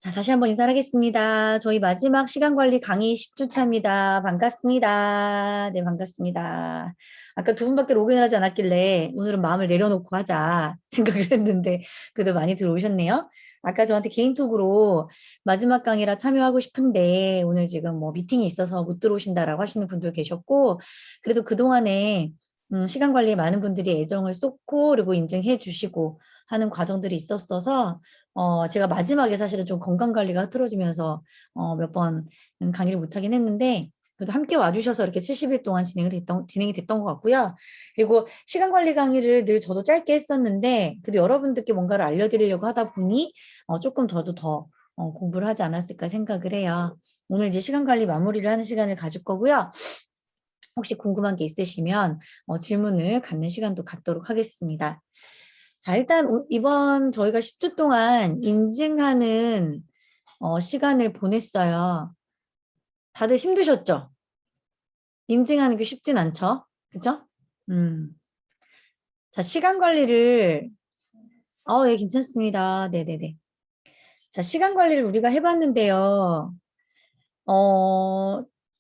자, 다시 한번 인사하겠습니다. 저희 마지막 시간관리 강의 10주차입니다. 반갑습니다. 네, 반갑습니다. 아까 두 분밖에 로그인을 하지 않았길래 오늘은 마음을 내려놓고 하자 생각을 했는데 그래도 많이 들어오셨네요. 아까 저한테 개인톡으로 마지막 강의라 참여하고 싶은데 오늘 지금 뭐 미팅이 있어서 못 들어오신다라고 하시는 분들 계셨고 그래도 그동안에 시간 관리에 많은 분들이 애정을 쏟고 그리고 인증해 주시고 하는 과정들이 있었어서 제가 마지막에 사실은 좀 건강관리가 흐트러지면서 몇 번 강의를 못하긴 했는데 그래도 함께 와주셔서 이렇게 70일 동안 진행이 됐던 것 같고요. 그리고 시간관리 강의를 늘 저도 짧게 했었는데 그래도 여러분들께 뭔가를 알려드리려고 하다 보니 조금 저도 더 공부를 하지 않았을까 생각을 해요. 오늘 이제 시간관리 마무리를 하는 시간을 가질 거고요. 혹시 궁금한 게 있으시면 질문을 갖는 시간도 갖도록 하겠습니다. 자, 일단 이번 저희가 10주 동안 인증하는 시간을 보냈어요. 다들 힘드셨죠? 인증하는 게 쉽진 않죠? 그죠? 자, 시간 관리를 예, 괜찮습니다. 네네네. 자, 시간 관리를 우리가 해봤는데요.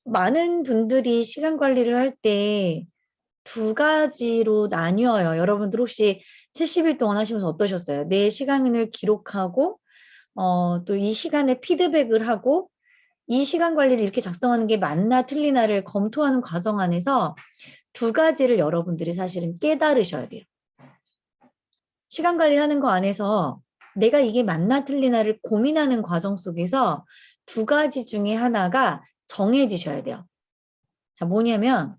많은 분들이 시간 관리를 할 때 두 가지로 나뉘어요. 여러분들 혹시 70일 동안 하시면서 어떠셨어요? 내 시간을 기록하고 또 이 시간에 피드백을 하고 이 시간 관리를 이렇게 작성하는 게 맞나 틀리나를 검토하는 과정 안에서 두 가지를 여러분들이 사실은 깨달으셔야 돼요. 시간 관리를 하는 거 안에서 내가 이게 맞나 틀리나를 고민하는 과정 속에서 두 가지 중에 하나가 정해지셔야 돼요. 자, 뭐냐면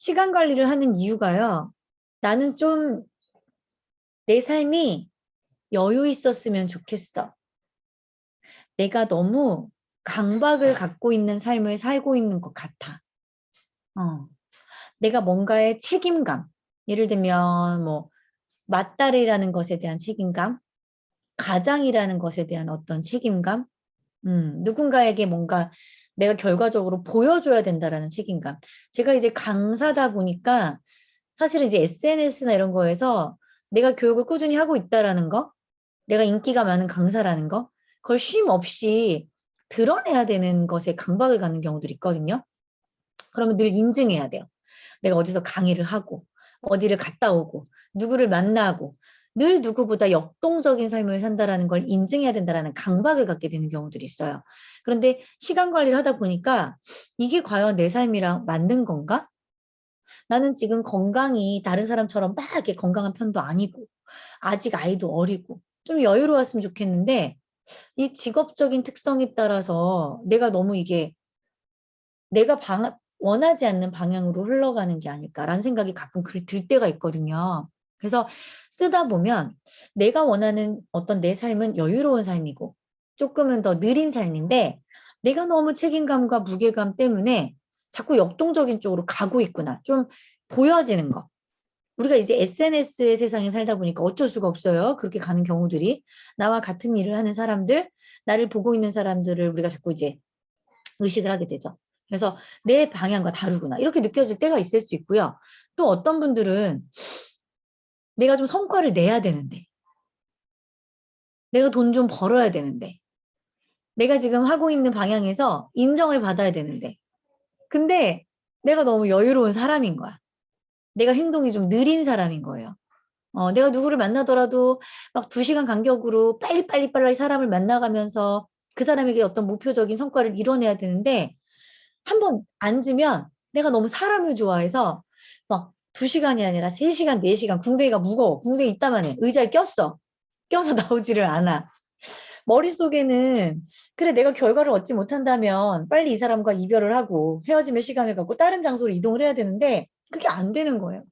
시간 관리를 하는 이유가요. 나는 좀 내 삶이 여유 있었으면 좋겠어. 내가 너무 강박을 갖고 있는 삶을 살고 있는 것 같아. 내가 뭔가의 책임감, 예를 들면 뭐 맞다리라는 것에 대한 책임감, 가장이라는 것에 대한 어떤 책임감, 누군가에게 뭔가 내가 결과적으로 보여줘야 된다라는 책임감. 제가 이제 강사다 보니까 사실은 이제 SNS나 이런 거에서 내가 교육을 꾸준히 하고 있다라는 거, 내가 인기가 많은 강사라는 거, 그걸 쉼 없이 드러내야 되는 것에 강박을 갖는 경우들이 있거든요. 그러면 늘 인증해야 돼요. 내가 어디서 강의를 하고, 어디를 갔다 오고, 누구를 만나고, 늘 누구보다 역동적인 삶을 산다라는 걸 인증해야 된다라는 강박을 갖게 되는 경우들이 있어요. 그런데 시간 관리를 하다 보니까 이게 과연 내 삶이랑 맞는 건가? 나는 지금 건강이 다른 사람처럼 막 이렇게 건강한 편도 아니고, 아직 아이도 어리고, 좀 여유로웠으면 좋겠는데, 이 직업적인 특성에 따라서 내가 너무 이게 내가 원하지 않는 방향으로 흘러가는 게 아닐까라는 생각이 가끔 들 때가 있거든요. 그래서 쓰다 보면 내가 원하는 어떤 내 삶은 여유로운 삶이고 조금은 더 느린 삶인데 내가 너무 책임감과 무게감 때문에 자꾸 역동적인 쪽으로 가고 있구나. 좀 보여지는 거. 우리가 이제 SNS의 세상에 살다 보니까 어쩔 수가 없어요. 그렇게 가는 경우들이. 나와 같은 일을 하는 사람들, 나를 보고 있는 사람들을 우리가 자꾸 이제 의식을 하게 되죠. 그래서 내 방향과 다르구나. 이렇게 느껴질 때가 있을 수 있고요. 또 어떤 분들은 내가 좀 성과를 내야 되는데, 내가 돈 좀 벌어야 되는데, 내가 지금 하고 있는 방향에서 인정을 받아야 되는데, 근데 내가 너무 여유로운 사람인 거야. 내가 행동이 좀 느린 사람인 거예요. 내가 누구를 만나더라도 막 2시간 간격으로 빨리 사람을 만나가면서 그 사람에게 어떤 목표적인 성과를 이뤄내야 되는데, 한번 앉으면 내가 너무 사람을 좋아해서 막 2시간이 아니라 3시간, 4시간 궁뎅이가 무거워. 궁뎅이 이따만 해. 의자에 꼈어. 껴서 나오지를 않아. 머릿속에는 그래 내가 결과를 얻지 못한다면 빨리 이 사람과 이별을 하고 헤어짐의 시간을 갖고 다른 장소로 이동을 해야 되는데 그게 안 되는 거예요.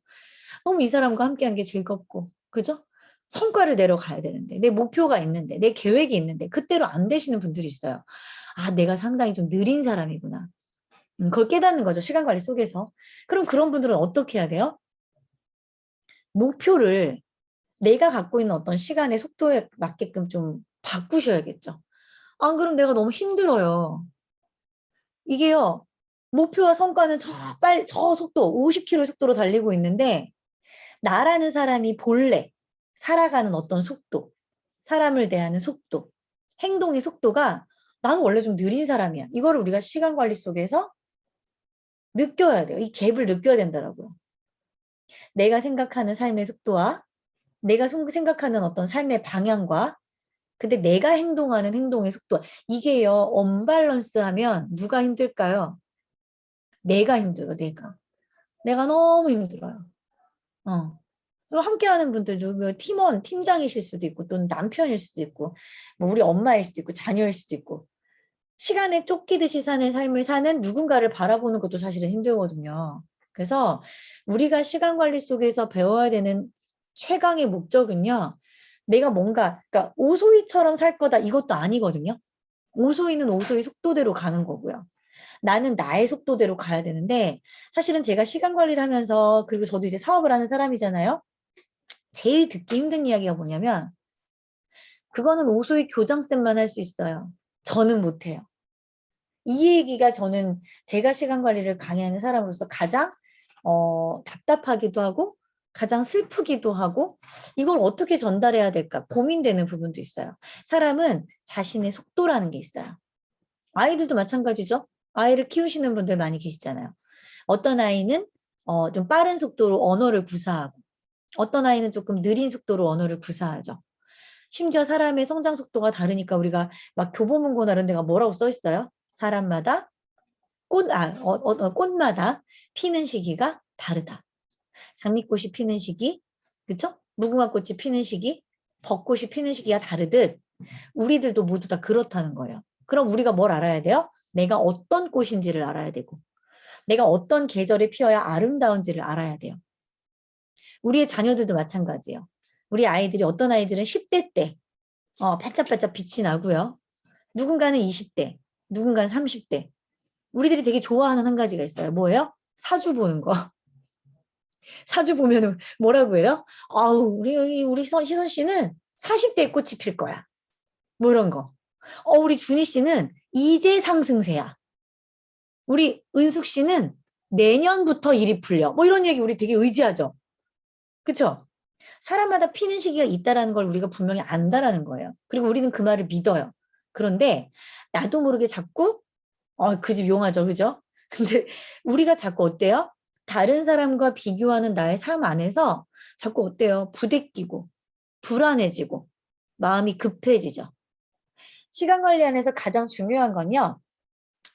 너무 이 사람과 함께한 게 즐겁고 그죠? 성과를 내려가야 되는데 내 목표가 있는데 내 계획이 있는데 그때로 안 되시는 분들이 있어요. 아 내가 상당히 좀 느린 사람이구나. 그걸 깨닫는 거죠. 시간 관리 속에서. 그럼 그런 분들은 어떻게 해야 돼요? 목표를 내가 갖고 있는 어떤 시간의 속도에 맞게끔 좀 바꾸셔야겠죠. 안 그럼 내가 너무 힘들어요. 이게요. 목표와 성과는 저 속도, 50km 속도로 달리고 있는데 나라는 사람이 본래 살아가는 어떤 속도, 사람을 대하는 속도, 행동의 속도가 나는 원래 좀 느린 사람이야. 이거를 우리가 시간 관리 속에서 느껴야 돼요. 이 갭을 느껴야 된다라고요. 내가 생각하는 삶의 속도와 내가 생각하는 어떤 삶의 방향과 근데 내가 행동하는 행동의 속도 이게요. 언밸런스하면 누가 힘들까요? 내가 힘들어. 내가 너무 힘들어요. 어. 함께하는 분들도 뭐 팀원, 팀장이실 수도 있고 또는 남편일 수도 있고 뭐 우리 엄마일 수도 있고 자녀일 수도 있고 시간에 쫓기듯이 사는 삶을 사는 누군가를 바라보는 것도 사실은 힘들거든요. 그래서 우리가 시간 관리 속에서 배워야 되는 최강의 목적은요. 내가 뭔가 그러니까 오소이처럼 살 거다 이것도 아니거든요. 오소이는 오소이 속도대로 가는 거고요. 나는 나의 속도대로 가야 되는데 사실은 제가 시간 관리를 하면서 그리고 저도 이제 사업을 하는 사람이잖아요. 제일 듣기 힘든 이야기가 뭐냐면 그거는 오소이 교장쌤만 할 수 있어요. 저는 못해요. 이 얘기가 저는 제가 시간 관리를 강의하는 사람으로서 가장 답답하기도 하고 가장 슬프기도 하고 이걸 어떻게 전달해야 될까 고민되는 부분도 있어요. 사람은 자신의 속도라는 게 있어요. 아이들도 마찬가지죠. 아이를 키우시는 분들 많이 계시잖아요. 어떤 아이는 좀 빠른 속도로 언어를 구사하고 어떤 아이는 조금 느린 속도로 언어를 구사하죠. 심지어 사람의 성장 속도가 다르니까 우리가 막 교보문고나 이런 데가 뭐라고 써 있어요? 사람마다 꽃마다 피는 시기가 다르다. 장미꽃이 피는 시기, 그쵸? 무궁화꽃이 피는 시기, 벚꽃이 피는 시기가 다르듯 우리들도 모두 다 그렇다는 거예요. 그럼 우리가 뭘 알아야 돼요? 내가 어떤 꽃인지를 알아야 되고 내가 어떤 계절에 피어야 아름다운지를 알아야 돼요. 우리의 자녀들도 마찬가지예요. 우리 아이들이 어떤 아이들은 10대 때 반짝반짝 빛이 나고요. 누군가는 20대, 누군가는 30대. 우리들이 되게 좋아하는 한 가지가 있어요. 뭐예요? 사주 보는 거. 사주 보면은 뭐라고 해요? 아우, 우리 희선 씨는 40대에 꽃이 필 거야. 뭐 이런 거. 우리 준희 씨는 이제 상승세야. 우리 은숙 씨는 내년부터 일이 풀려. 뭐 이런 얘기 우리 되게 의지하죠. 그쵸? 사람마다 피는 시기가 있다라는 걸 우리가 분명히 안다라는 거예요. 그리고 우리는 그 말을 믿어요. 그런데 나도 모르게 자꾸 그 집 용하죠. 그죠? 근데 우리가 자꾸 어때요? 다른 사람과 비교하는 나의 삶 안에서 자꾸 어때요? 부대끼고 불안해지고 마음이 급해지죠. 시간 관리 안에서 가장 중요한 건요.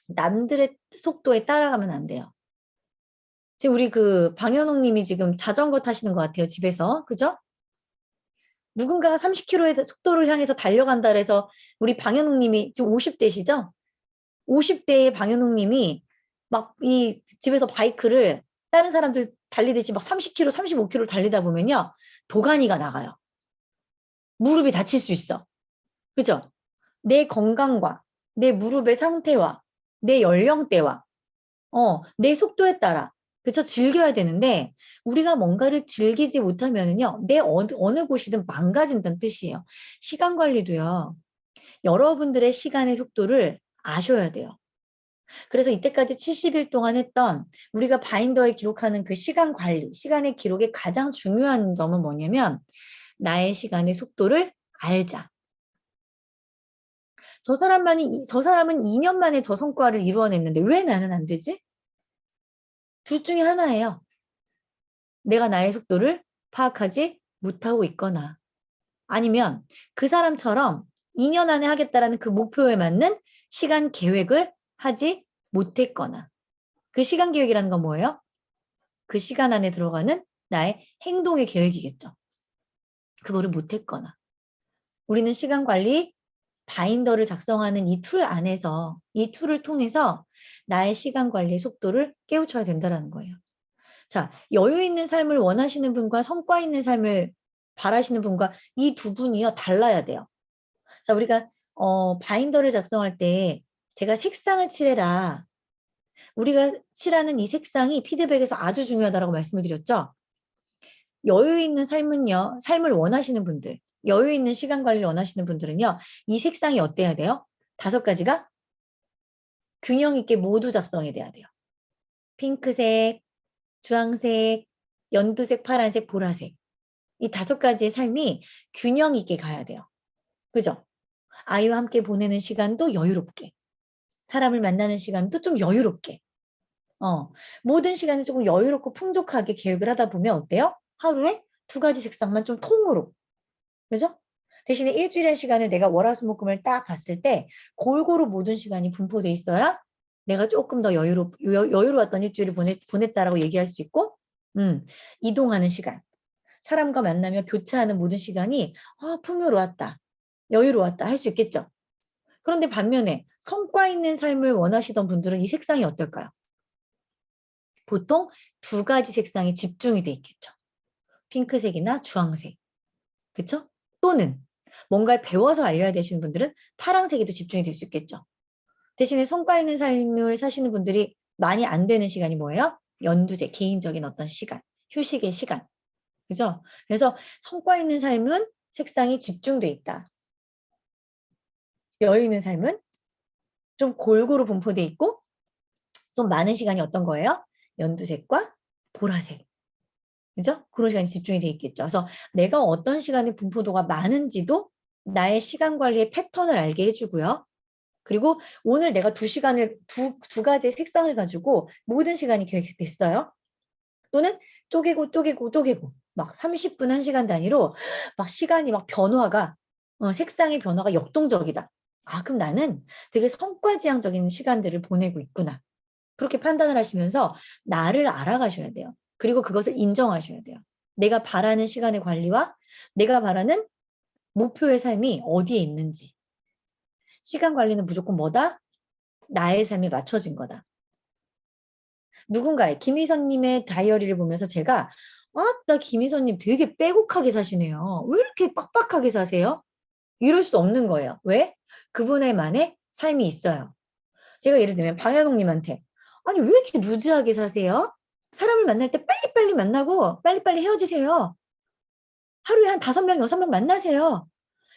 남들의 속도에 따라가면 안 돼요. 지금 우리 그 방현옥 님이 지금 자전거 타시는 것 같아요. 집에서. 그죠? 누군가가 30km의 속도를 향해서 달려간다 그래서 우리 방현옥 님이 지금 50대시죠? 50대의 방현옥 님이 막 이 집에서 바이크를 다른 사람들 달리듯이 막 30km, 35km 달리다 보면요. 도가니가 나가요. 무릎이 다칠 수 있어. 그죠? 내 건강과 내 무릎의 상태와 내 연령대와 내 속도에 따라 그쵸? 즐겨야 되는데 우리가 뭔가를 즐기지 못하면은요. 내 어느 곳이든 망가진다는 뜻이에요. 시간 관리도요. 여러분들의 시간의 속도를 아셔야 돼요. 그래서 이때까지 70일 동안 했던 우리가 바인더에 기록하는 그 시간 관리, 시간의 기록의 가장 중요한 점은 뭐냐면 나의 시간의 속도를 알자. 저 사람은 2년 만에 저 성과를 이루어냈는데 왜 나는 안 되지? 둘 중에 하나예요. 내가 나의 속도를 파악하지 못하고 있거나 아니면 그 사람처럼 2년 안에 하겠다라는 그 목표에 맞는 시간 계획을 하지 못했거나 그 시간 계획이라는 건 뭐예요? 그 시간 안에 들어가는 나의 행동의 계획이겠죠. 그거를 못했거나 우리는 시간 관리 바인더를 작성하는 이 툴 안에서 이 툴을 통해서 나의 시간 관리 속도를 깨우쳐야 된다는 거예요. 자, 여유 있는 삶을 원하시는 분과 성과 있는 삶을 바라시는 분과 이 두 분이요 달라야 돼요. 자, 우리가 바인더를 작성할 때 제가 색상을 칠해라. 우리가 칠하는 이 색상이 피드백에서 아주 중요하다고 말씀을 드렸죠. 여유 있는 삶은요, 삶을 원하시는 분들, 여유 있는 시간 관리를 원하시는 분들은요, 이 색상이 어때야 돼요? 5가지가 균형 있게 모두 작성이 돼야 돼요. 핑크색, 주황색, 연두색, 파란색, 보라색. 이 5가지의 삶이 균형 있게 가야 돼요. 그죠? 아이와 함께 보내는 시간도 여유롭게. 사람을 만나는 시간도 좀 여유롭게. 모든 시간을 조금 여유롭고 풍족하게 계획을 하다 보면 어때요? 하루에 2가지 색상만 좀 통으로. 그죠? 대신에 일주일의 시간을 내가 월화수목금을 딱 봤을 때 골고루 모든 시간이 분포돼 있어야 내가 조금 더 여유로웠던 일주일을 보냈다라고 얘기할 수 있고, 이동하는 시간, 사람과 만나며 교차하는 모든 시간이 풍요로웠다, 여유로웠다 할 수 있겠죠. 그런데 반면에 성과 있는 삶을 원하시던 분들은 이 색상이 어떨까요? 보통 2가지 색상이 집중이 돼 있겠죠. 핑크색이나 주황색. 그쵸? 또는 뭔가를 배워서 알려야 되시는 분들은 파란색에도 집중이 될 수 있겠죠. 대신에 성과 있는 삶을 사시는 분들이 많이 안 되는 시간이 뭐예요? 연두색, 개인적인 어떤 시간, 휴식의 시간. 그죠? 그래서 성과 있는 삶은 색상이 집중돼 있다. 여유 있는 삶은 좀 골고루 분포돼 있고 좀 많은 시간이 어떤 거예요? 연두색과 보라색. 그죠? 그런 시간이 집중이 돼 있겠죠. 그래서 내가 어떤 시간의 분포도가 많은지도 나의 시간 관리의 패턴을 알게 해주고요. 그리고 오늘 내가 2시간을 두 가지의 색상을 가지고 모든 시간이 계획됐어요. 또는 쪼개고 막 30분 1시간 단위로 막 시간이 막 변화가 색상의 변화가 역동적이다. 그럼 나는 되게 성과지향적인 시간들을 보내고 있구나. 그렇게 판단을 하시면서 나를 알아가셔야 돼요. 그리고 그것을 인정하셔야 돼요. 내가 바라는 시간의 관리와 내가 바라는 목표의 삶이 어디에 있는지. 시간 관리는 무조건 뭐다? 나의 삶에 맞춰진 거다. 누군가의 김희선님의 다이어리를 보면서 제가 나 김희선님 되게 빼곡하게 사시네요. 왜 이렇게 빡빡하게 사세요? 이럴 수 없는 거예요. 왜? 그분의만의 삶이 있어요. 제가 예를 들면 방향옥님한테 아니 왜 이렇게 루즈하게 사세요? 사람을 만날 때 빨리빨리 만나고 빨리빨리 헤어지세요. 하루에 한 5명, 6명 만나세요.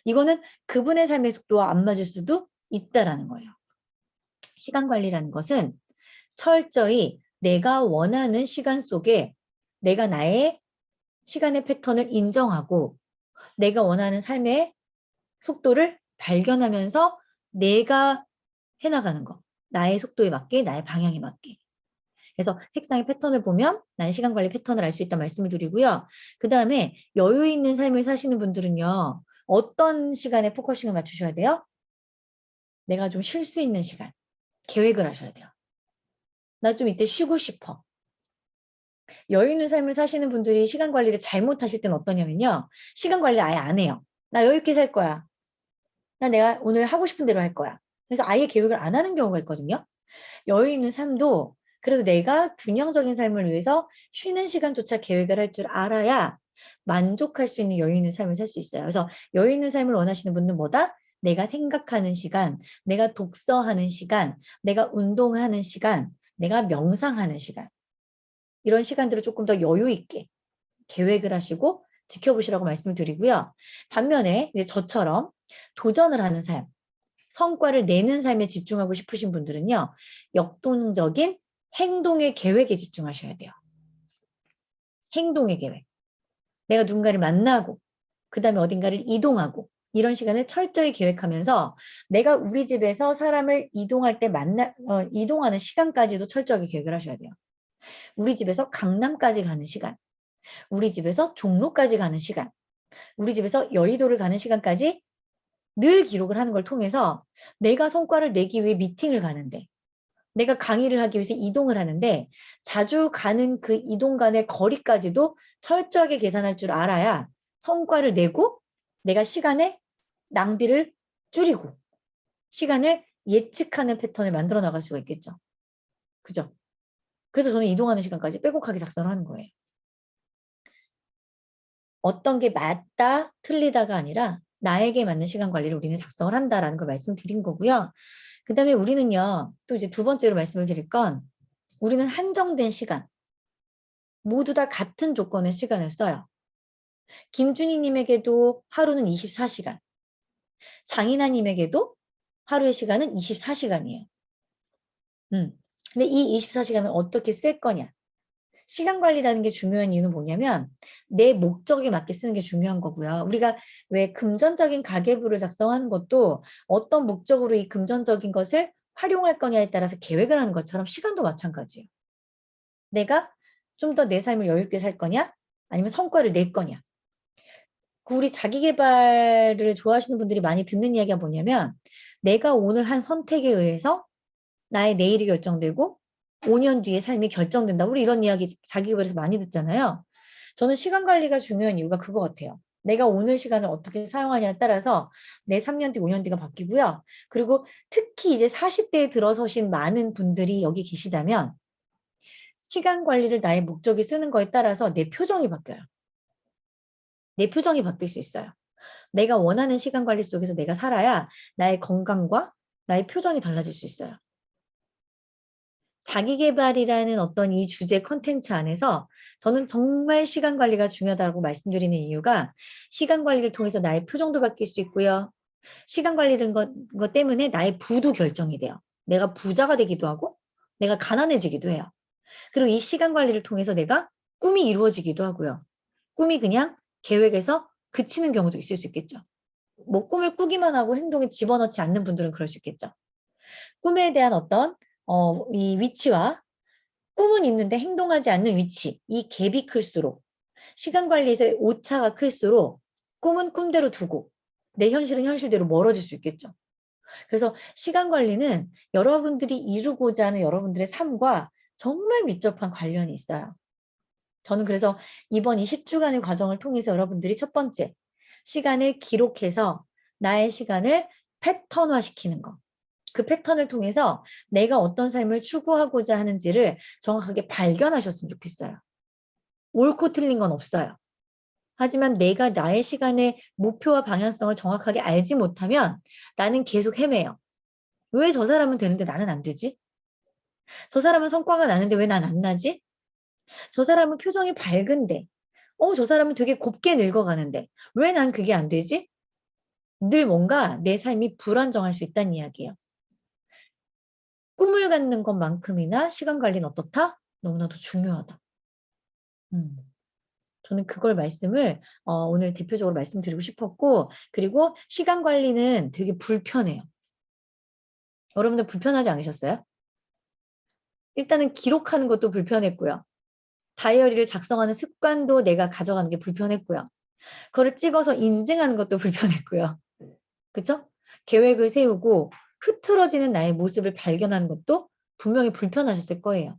이거는 그분의 삶의 속도와 안 맞을 수도 있다라는 거예요. 시간 관리라는 것은 철저히 내가 원하는 시간 속에 내가 나의 시간의 패턴을 인정하고 내가 원하는 삶의 속도를 발견하면서 내가 해나가는 거. 나의 속도에 맞게, 나의 방향에 맞게. 그래서 색상의 패턴을 보면 나의 시간 관리 패턴을 알 수 있다는 말씀을 드리고요. 그 다음에 여유 있는 삶을 사시는 분들은요. 어떤 시간에 포커싱을 맞추셔야 돼요? 내가 좀 쉴 수 있는 시간. 계획을 하셔야 돼요. 나 좀 이때 쉬고 싶어. 여유 있는 삶을 사시는 분들이 시간 관리를 잘못하실 때는 어떠냐면요. 시간 관리를 아예 안 해요. 나 여유 있게 살 거야. 내가 오늘 하고 싶은 대로 할 거야. 그래서 아예 계획을 안 하는 경우가 있거든요. 여유 있는 삶도 그래도 내가 균형적인 삶을 위해서 쉬는 시간조차 계획을 할 줄 알아야 만족할 수 있는 여유 있는 삶을 살 수 있어요. 그래서 여유 있는 삶을 원하시는 분은 뭐다? 내가 생각하는 시간, 내가 독서하는 시간, 내가 운동하는 시간, 내가 명상하는 시간. 이런 시간들을 조금 더 여유 있게 계획을 하시고 지켜보시라고 말씀을 드리고요. 반면에 이제 저처럼 도전을 하는 삶, 성과를 내는 삶에 집중하고 싶으신 분들은요. 역동적인 행동의 계획에 집중하셔야 돼요. 행동의 계획. 내가 누군가를 만나고 그 다음에 어딘가를 이동하고 이런 시간을 철저히 계획하면서 내가 우리 집에서 사람을 이동할 때 이동하는 시간까지도 철저하게 계획을 하셔야 돼요. 우리 집에서 강남까지 가는 시간, 우리 집에서 종로까지 가는 시간, 우리 집에서 여의도를 가는 시간까지 늘 기록을 하는 걸 통해서 내가 성과를 내기 위해 미팅을 가는데 내가 강의를 하기 위해서 이동을 하는데 자주 가는 그 이동 간의 거리까지도 철저하게 계산할 줄 알아야 성과를 내고 내가 시간의 낭비를 줄이고 시간을 예측하는 패턴을 만들어 나갈 수가 있겠죠. 그죠? 그래서 저는 이동하는 시간까지 빼곡하게 작성을 하는 거예요. 어떤 게 맞다, 틀리다가 아니라 나에게 맞는 시간 관리를 우리는 작성을 한다라는 걸 말씀드린 거고요. 그 다음에 우리는요, 또 이제 2번째로 말씀을 드릴 건 우리는 한정된 시간, 모두 다 같은 조건의 시간을 써요. 김준희님에게도 하루는 24시간, 장인아님에게도 하루의 시간은 24시간이에요. 근데 이 24시간을 어떻게 쓸 거냐? 시간 관리라는 게 중요한 이유는 뭐냐면 내 목적에 맞게 쓰는 게 중요한 거고요. 우리가 왜 금전적인 가계부를 작성하는 것도 어떤 목적으로 이 금전적인 것을 활용할 거냐에 따라서 계획을 하는 것처럼 시간도 마찬가지예요. 내가 좀 더 내 삶을 여유 있게 살 거냐? 아니면 성과를 낼 거냐? 우리 자기 개발을 좋아하시는 분들이 많이 듣는 이야기가 뭐냐면 내가 오늘 한 선택에 의해서 나의 내일이 결정되고 5년 뒤에 삶이 결정된다. 우리 이런 이야기 자기 개발에서 많이 듣잖아요. 저는 시간 관리가 중요한 이유가 그거 같아요. 내가 오늘 시간을 어떻게 사용하냐에 따라서 내 3년 뒤, 5년 뒤가 바뀌고요. 그리고 특히 이제 40대에 들어서신 많은 분들이 여기 계시다면 시간 관리를 나의 목적에 쓰는 거에 따라서 내 표정이 바뀌어요. 내 표정이 바뀔 수 있어요. 내가 원하는 시간 관리 속에서 내가 살아야 나의 건강과 나의 표정이 달라질 수 있어요. 자기 개발이라는 어떤 이 주제 컨텐츠 안에서 저는 정말 시간 관리가 중요하다고 말씀드리는 이유가 시간 관리를 통해서 나의 표정도 바뀔 수 있고요. 시간 관리라는 것 때문에 나의 부도 결정이 돼요. 내가 부자가 되기도 하고 내가 가난해지기도 해요. 그리고 이 시간 관리를 통해서 내가 꿈이 이루어지기도 하고요. 꿈이 그냥 계획에서 그치는 경우도 있을 수 있겠죠. 뭐 꿈을 꾸기만 하고 행동에 집어넣지 않는 분들은 그럴 수 있겠죠. 꿈에 대한 어떤 이 위치와 꿈은 있는데 행동하지 않는 위치, 이 갭이 클수록 시간 관리에서의 오차가 클수록 꿈은 꿈대로 두고 내 현실은 현실대로 멀어질 수 있겠죠. 그래서 시간 관리는 여러분들이 이루고자 하는 여러분들의 삶과 정말 밀접한 관련이 있어요. 저는 그래서 이번 20주간의 과정을 통해서 여러분들이 첫 번째, 시간을 기록해서 나의 시간을 패턴화시키는 거. 그 패턴을 통해서 내가 어떤 삶을 추구하고자 하는지를 정확하게 발견하셨으면 좋겠어요. 옳고 틀린 건 없어요. 하지만 내가 나의 시간의 목표와 방향성을 정확하게 알지 못하면 나는 계속 헤매요. 왜 저 사람은 되는데 나는 안 되지? 저 사람은 성과가 나는데 왜 난 안 나지? 저 사람은 표정이 밝은데, 저 사람은 되게 곱게 늙어가는데 왜 난 그게 안 되지? 늘 뭔가 내 삶이 불안정할 수 있다는 이야기예요. 꿈을 갖는 것만큼이나 시간 관리는 어떻다? 너무나도 중요하다. 음. 저는 그걸 말씀을 오늘 대표적으로 말씀드리고 싶었고, 그리고 시간 관리는 되게 불편해요. 여러분들 불편하지 않으셨어요? 일단은 기록하는 것도 불편했고요. 다이어리를 작성하는 습관도 내가 가져가는 게 불편했고요. 그거를 찍어서 인증하는 것도 불편했고요. 그쵸? 계획을 세우고 흐트러지는 나의 모습을 발견하는 것도 분명히 불편하셨을 거예요.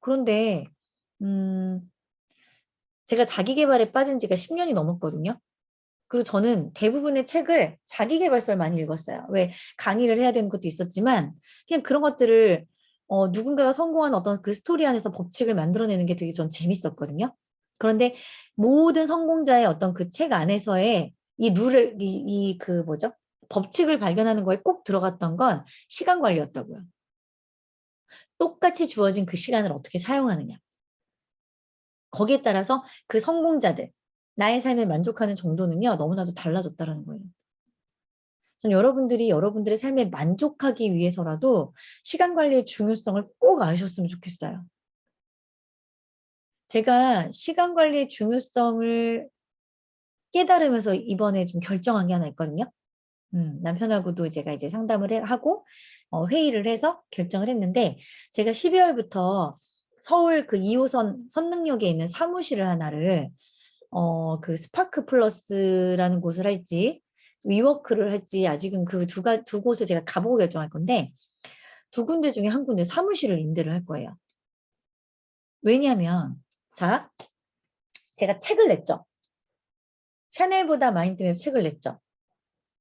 그런데 제가 자기 개발에 빠진 지가 10년이 넘었거든요. 그리고 저는 대부분의 책을 자기계발서를 많이 읽었어요. 왜 강의를 해야 되는 것도 있었지만 그냥 그런 것들을 누군가가 성공한 어떤 그 스토리 안에서 법칙을 만들어내는 게 되게 전 재밌었거든요. 그런데 모든 성공자의 어떤 그 책 안에서의 이 룰을 그 뭐죠? 법칙을 발견하는 거에 꼭 들어갔던 건 시간 관리였다고요. 똑같이 주어진 그 시간을 어떻게 사용하느냐. 거기에 따라서 그 성공자들, 나의 삶에 만족하는 정도는요, 너무나도 달라졌다는 거예요. 전 여러분들이 여러분들의 삶에 만족하기 위해서라도 시간 관리의 중요성을 꼭 아셨으면 좋겠어요. 제가 시간 관리의 중요성을 깨달으면서 이번에 좀 결정한 게 하나 있거든요. 남편하고도 제가 이제 상담을 하고 회의를 해서 결정을 했는데 제가 12월부터 서울 그 2호선 선능역에 있는 사무실을 하나를 그 스파크 플러스라는 곳을 할지 위워크를 할지 아직은 그 두 곳을 제가 가보고 결정할 건데 두 군데 중에 한 군데 사무실을 임대를 할 거예요. 왜냐하면 자 제가 책을 냈죠. 샤넬보다 마인드맵 책을 냈죠.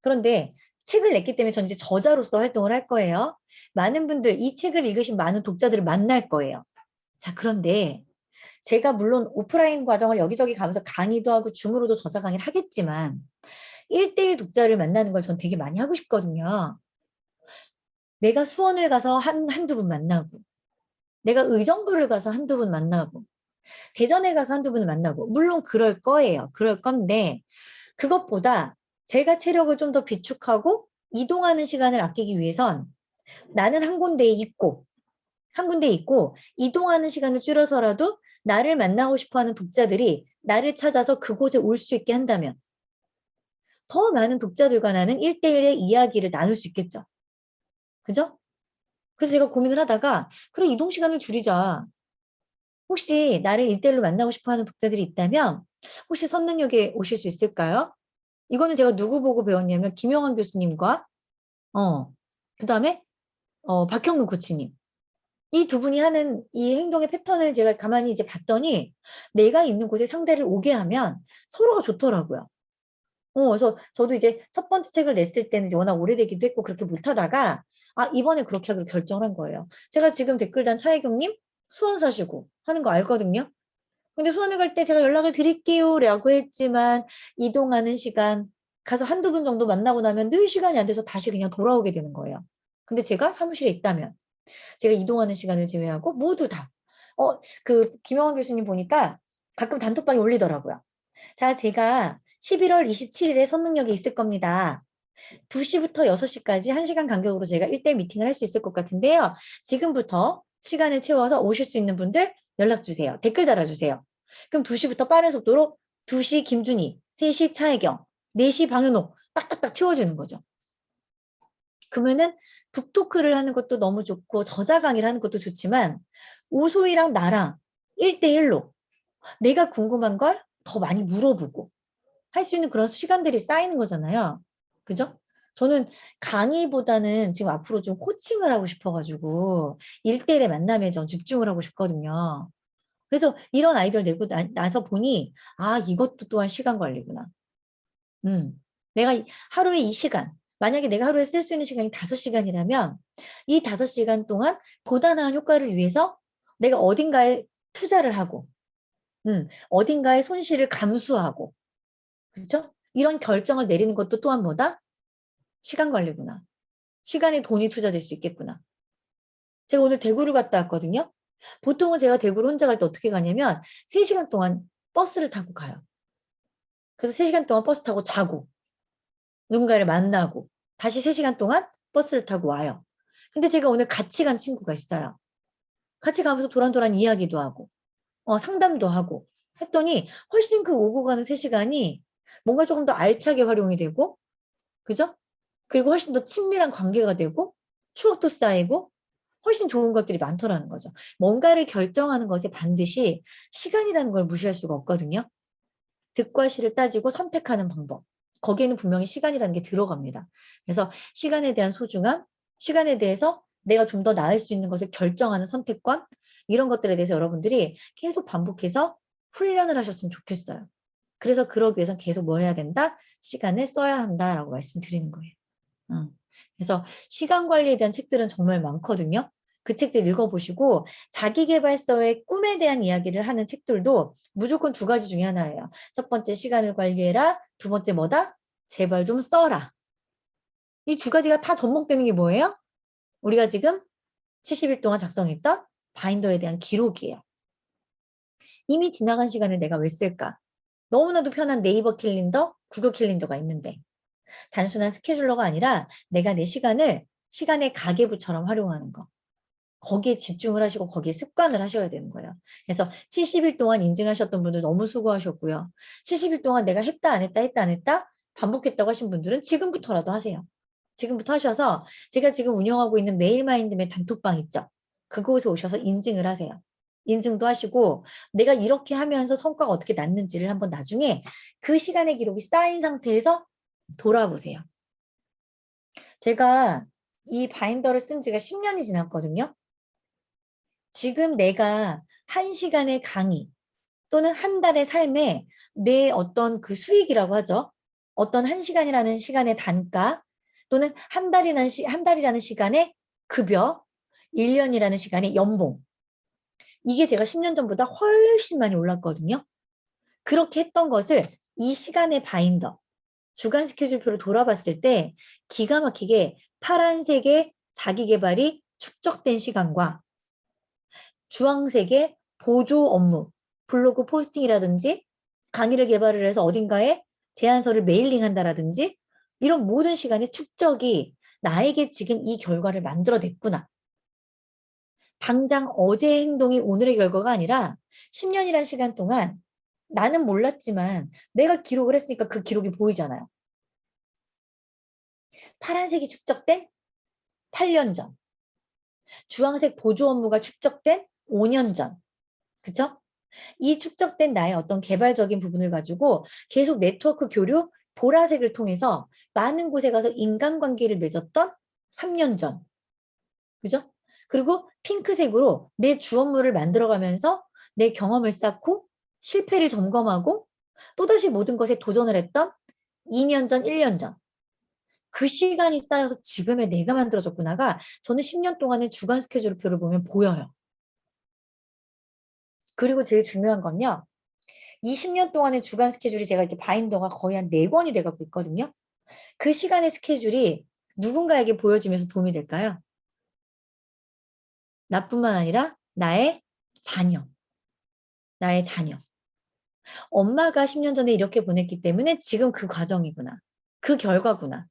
그런데 책을 냈기 때문에 저는 이제 저자로서 활동을 할 거예요. 많은 분들 이 책을 읽으신 많은 독자들을 만날 거예요. 자 그런데 제가 물론 오프라인 과정을 여기저기 가면서 강의도 하고 줌으로도 저자 강의를 하겠지만 1대1 독자를 만나는 걸 전 되게 많이 하고 싶거든요. 내가 수원을 가서 한두 분 만나고 내가 의정부를 가서 한두 분 만나고 대전에 가서 한두 분을 만나고 물론 그럴 거예요. 그럴 건데 그것보다 제가 체력을 좀 더 비축하고 이동하는 시간을 아끼기 위해선 나는 한 군데에 있고 이동하는 시간을 줄여서라도 나를 만나고 싶어하는 독자들이 나를 찾아서 그곳에 올 수 있게 한다면 더 많은 독자들과 나는 1대1의 이야기를 나눌 수 있겠죠. 그죠? 그래서 제가 고민을 하다가 그래 이동 시간을 줄이자. 혹시 나를 1대1로 만나고 싶어하는 독자들이 있다면 혹시 선능력에 오실 수 있을까요? 이거는 제가 누구 보고 배웠냐면 김영환 교수님과 그다음에 박형근 코치님. 이 두 분이 하는 이 행동의 패턴을 제가 가만히 이제 봤더니 내가 있는 곳에 상대를 오게 하면 서로가 좋더라고요. 그래서 저도 이제 첫 번째 책을 냈을 때는 이제 워낙 오래되기도 했고 그렇게 못하다가 이번에 그렇게 하기로 결정을 한 거예요. 제가 지금 댓글 단 차혜경님 수원 사시고 하는 거 알거든요. 근데 수원에 갈 때 제가 연락을 드릴게요 라고 했지만 이동하는 시간 가서 한두 분 정도 만나고 나면 늘 시간이 안 돼서 다시 그냥 돌아오게 되는 거예요. 근데 제가 사무실에 있다면 제가 이동하는 시간을 제외하고 모두 다 김영환 교수님 보니까 가끔 단톡방에 올리더라고요. 자, 제가 11월 27일에 선능력이 있을 겁니다. 2시부터 6시까지 1시간 간격으로 제가 1대1 미팅을 할 수 있을 것 같은데요. 지금부터 시간을 채워서 오실 수 있는 분들 연락 주세요. 댓글 달아주세요. 그럼 2시부터 빠른 속도로 2시 김준희, 3시 차혜경, 4시 방현옥 딱딱딱 채워지는 거죠. 그러면은 북토크를 하는 것도 너무 좋고 저자 강의를 하는 것도 좋지만 오소희랑 나랑 1대1로 내가 궁금한 걸 더 많이 물어보고 할 수 있는 그런 시간들이 쌓이는 거잖아요. 그죠? 저는 강의보다는 지금 앞으로 좀 코칭을 하고 싶어가지고 1대1의 만남에 좀 집중을 하고 싶거든요. 그래서 이런 아이디어를 내고 나서 보니 이것도 또한 시간 관리구나. 내가 하루에 이 시간 만약에 내가 하루에 쓸 수 있는 시간이 5시간이라면 이 5시간 동안 보다 나은 효과를 위해서 내가 어딘가에 투자를 하고 어딘가에 손실을 감수하고 그렇죠? 이런 결정을 내리는 것도 또한 뭐다? 시간 관리구나. 시간에 돈이 투자될 수 있겠구나. 제가 오늘 대구를 갔다 왔거든요. 보통은 제가 대구를 혼자 갈 때 어떻게 가냐면 3시간 동안 버스를 타고 가요. 그래서 3시간 동안 버스 타고 자고 누군가를 만나고 다시 3시간 동안 버스를 타고 와요. 근데 제가 오늘 같이 간 친구가 있어요. 같이 가면서 도란도란 이야기도 하고 상담도 하고 했더니 훨씬 그 오고 가는 3시간이 뭔가 조금 더 알차게 활용이 되고 그죠? 그리고 훨씬 더 친밀한 관계가 되고 추억도 쌓이고 훨씬 좋은 것들이 많더라는 거죠. 뭔가를 결정하는 것에 반드시 시간이라는 걸 무시할 수가 없거든요. 득과 실을 따지고 선택하는 방법. 거기에는 분명히 시간이라는 게 들어갑니다. 그래서 시간에 대한 소중함, 시간에 대해서 내가 좀 더 나을 수 있는 것을 결정하는 선택권, 이런 것들에 대해서 여러분들이 계속 반복해서 훈련을 하셨으면 좋겠어요. 그래서 그러기 위해서는 계속 뭐 해야 된다? 시간을 써야 한다라고 말씀드리는 거예요. 그래서 시간 관리에 대한 책들은 정말 많거든요. 그 책들 읽어보시고 자기계발서의 꿈에 대한 이야기를 하는 책들도 무조건 2가지 중에 하나예요. 첫 번째 시간을 관리해라. 2번째 뭐다? 제발 좀 써라. 이 2가지가 다 접목되는 게 뭐예요? 우리가 지금 70일 동안 작성했던 바인더에 대한 기록이에요. 이미 지나간 시간을 내가 왜 쓸까? 너무나도 편한 네이버 캘린더, 구글 캘린더가 있는데 단순한 스케줄러가 아니라 내가 내 시간을 시간의 가계부처럼 활용하는 거. 거기에 집중을 하시고 거기에 습관을 하셔야 되는 거예요. 그래서 70일 동안 인증하셨던 분들 너무 수고하셨고요. 70일 동안 내가 했다 안 했다 했다 안 했다 반복했다고 하신 분들은 지금부터라도 하세요. 지금부터 하셔서 제가 지금 운영하고 있는 메일마인드의 단톡방 있죠. 그곳에 오셔서 인증을 하세요. 인증도 하시고 내가 이렇게 하면서 성과가 어떻게 났는지를 한번 나중에 그 시간의 기록이 쌓인 상태에서 돌아보세요. 제가 이 바인더를 쓴 지가 10년이 지났거든요. 지금 내가 1시간의 강의 또는 한 달의 삶에 내 어떤 그 수익이라고 하죠. 어떤 1시간이라는 시간의 단가 또는 한 달이라는 시간의 급여, 1년이라는 시간의 연봉. 이게 제가 10년 전보다 훨씬 많이 올랐거든요. 그렇게 했던 것을 이 시간의 바인더, 주간 스케줄표를 돌아봤을 때 기가 막히게 파란색의 자기계발이 축적된 시간과 주황색의 보조 업무, 블로그 포스팅이라든지 강의를 개발을 해서 어딘가에 제안서를 메일링한다라든지 이런 모든 시간의 축적이 나에게 지금 이 결과를 만들어냈구나. 당장 어제의 행동이 오늘의 결과가 아니라 10년이란 시간 동안 나는 몰랐지만 내가 기록을 했으니까 그 기록이 보이잖아요. 파란색이 축적된 8년 전. 주황색 보조 업무가 축적된 5년 전. 그쵸? 이 축적된 나의 어떤 개발적인 부분을 가지고 계속 네트워크 교류, 보라색을 통해서 많은 곳에 가서 인간관계를 맺었던 3년 전. 그죠? 그리고 핑크색으로 내 주 업무를 만들어가면서 내 경험을 쌓고 실패를 점검하고 또다시 모든 것에 도전을 했던 2년 전, 1년 전. 그 시간이 쌓여서 지금의 내가 만들어졌구나가 저는 10년 동안의 주간 스케줄표를 보면 보여요. 그리고 제일 중요한 건요. 이 10년 동안의 주간 스케줄이 제가 이렇게 바인더가 거의 한 4권이 돼가고 있거든요. 그 시간의 스케줄이 누군가에게 보여지면서 도움이 될까요? 나뿐만 아니라 나의 자녀. 나의 자녀. 엄마가 10년 전에 이렇게 보냈기 때문에 지금 그 과정이구나. 그 결과구나.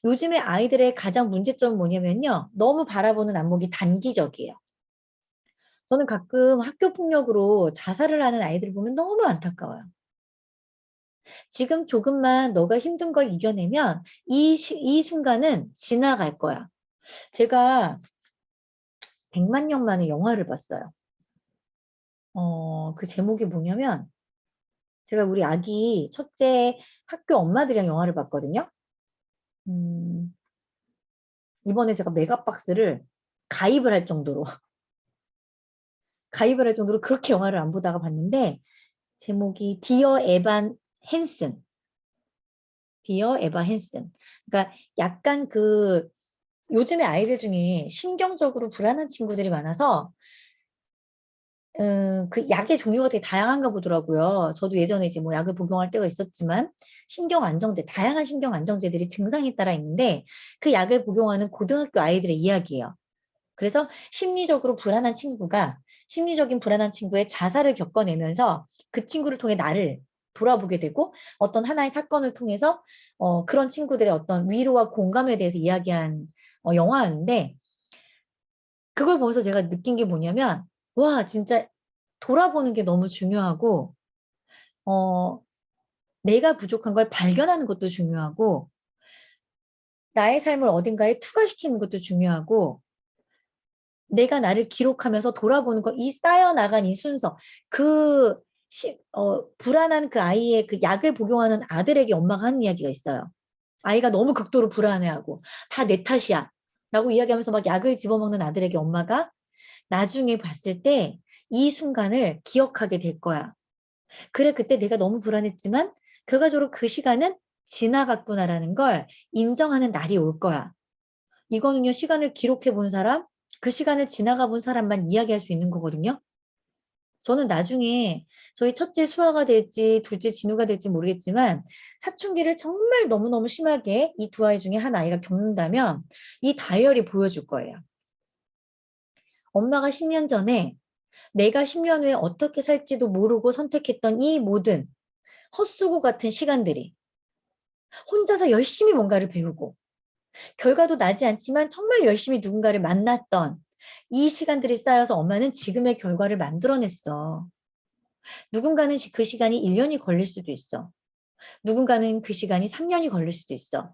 요즘에 아이들의 가장 문제점은 뭐냐면요. 너무 바라보는 안목이 단기적이에요. 저는 가끔 학교 폭력으로 자살을 하는 아이들 보면 너무 안타까워요. 지금 조금만 너가 힘든 걸 이겨내면 이 순간은 지나갈 거야. 제가 100만 년 만에 영화를 봤어요. 그 제목이 뭐냐면 제가 우리 아기 첫째 학교 엄마들이랑 영화를 봤거든요. 음, 이번에 제가 메가박스를 가입을 할 정도로 그렇게 영화를 안 보다가 봤는데 제목이 디어 에반 헨슨. 디어 에바 헨슨. 그러니까 약간 그 요즘에 아이들 중에 신경적으로 불안한 친구들이 많아서 그 약의 종류가 되게 다양한가 보더라고요. 저도 예전에 이제 뭐 약을 복용할 때가 있었지만 신경 안정제, 다양한 신경 안정제들이 증상에 따라 있는데 그 약을 복용하는 고등학교 아이들의 이야기예요. 그래서 심리적인 불안한 친구의 자살을 겪어내면서 그 친구를 통해 나를 돌아보게 되고 어떤 하나의 사건을 통해서 그런 친구들의 어떤 위로와 공감에 대해서 이야기한 영화였는데 그걸 보면서 제가 느낀 게 뭐냐면 와 진짜 돌아보는 게 너무 중요하고 어, 내가 부족한 걸 발견하는 것도 중요하고 나의 삶을 어딘가에 투과시키는 것도 중요하고 내가 나를 기록하면서 돌아보는 것, 이 쌓여나간 이 순서, 불안한 그 아이의 그 약을 복용하는 아들에게 엄마가 하는 이야기가 있어요. 아이가 너무 극도로 불안해하고, 다 내 탓이야. 라고 이야기하면서 막 약을 집어먹는 아들에게 엄마가 나중에 봤을 때 이 순간을 기억하게 될 거야. 그래, 그때 내가 너무 불안했지만, 결과적으로 그 시간은 지나갔구나라는 걸 인정하는 날이 올 거야. 이거는요, 시간을 기록해 본 사람, 그 시간을 지나가 본 사람만 이야기할 수 있는 거거든요. 저는 나중에 저희 첫째 수아가 될지 둘째 진우가 될지 모르겠지만 사춘기를 정말 너무너무 심하게 이 두 아이 중에 한 아이가 겪는다면 이 다이어리 보여줄 거예요. 엄마가 10년 전에 내가 10년 후에 어떻게 살지도 모르고 선택했던 이 모든 헛수고 같은 시간들이 혼자서 열심히 뭔가를 배우고 결과도 나지 않지만 정말 열심히 누군가를 만났던 이 시간들이 쌓여서 엄마는 지금의 결과를 만들어냈어. 누군가는 그 시간이 1년이 걸릴 수도 있어. 누군가는 그 시간이 3년이 걸릴 수도 있어.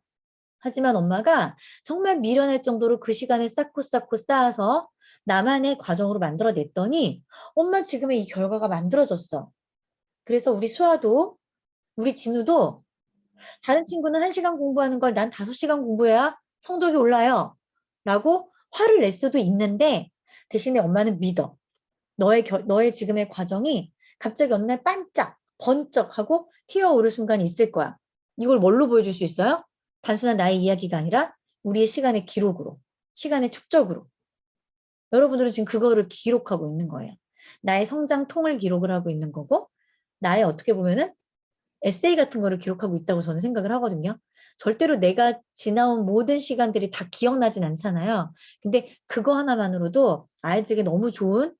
하지만 엄마가 정말 미련할 정도로 그 시간을 쌓고 쌓아서 나만의 과정으로 만들어냈더니 엄마 지금의 이 결과가 만들어졌어. 그래서 우리 수아도 우리 진우도 다른 친구는 1시간 공부하는 걸 난 5시간 공부해야 성적이 올라요. 라고 화를 낼 수도 있는데 대신에 엄마는 믿어. 너의 지금의 과정이 갑자기 어느 날 반짝, 번쩍하고 튀어오를 순간이 있을 거야. 이걸 뭘로 보여줄 수 있어요? 단순한 나의 이야기가 아니라 우리의 시간의 기록으로, 시간의 축적으로. 여러분들은 지금 그거를 기록하고 있는 거예요. 나의 성장 통을 기록을 하고 있는 거고, 나의 어떻게 보면은 에세이 같은 거를 기록하고 있다고 저는 생각을 하거든요. 절대로 내가 지나온 모든 시간들이 다 기억나진 않잖아요. 근데 그거 하나만으로도 아이들에게 너무 좋은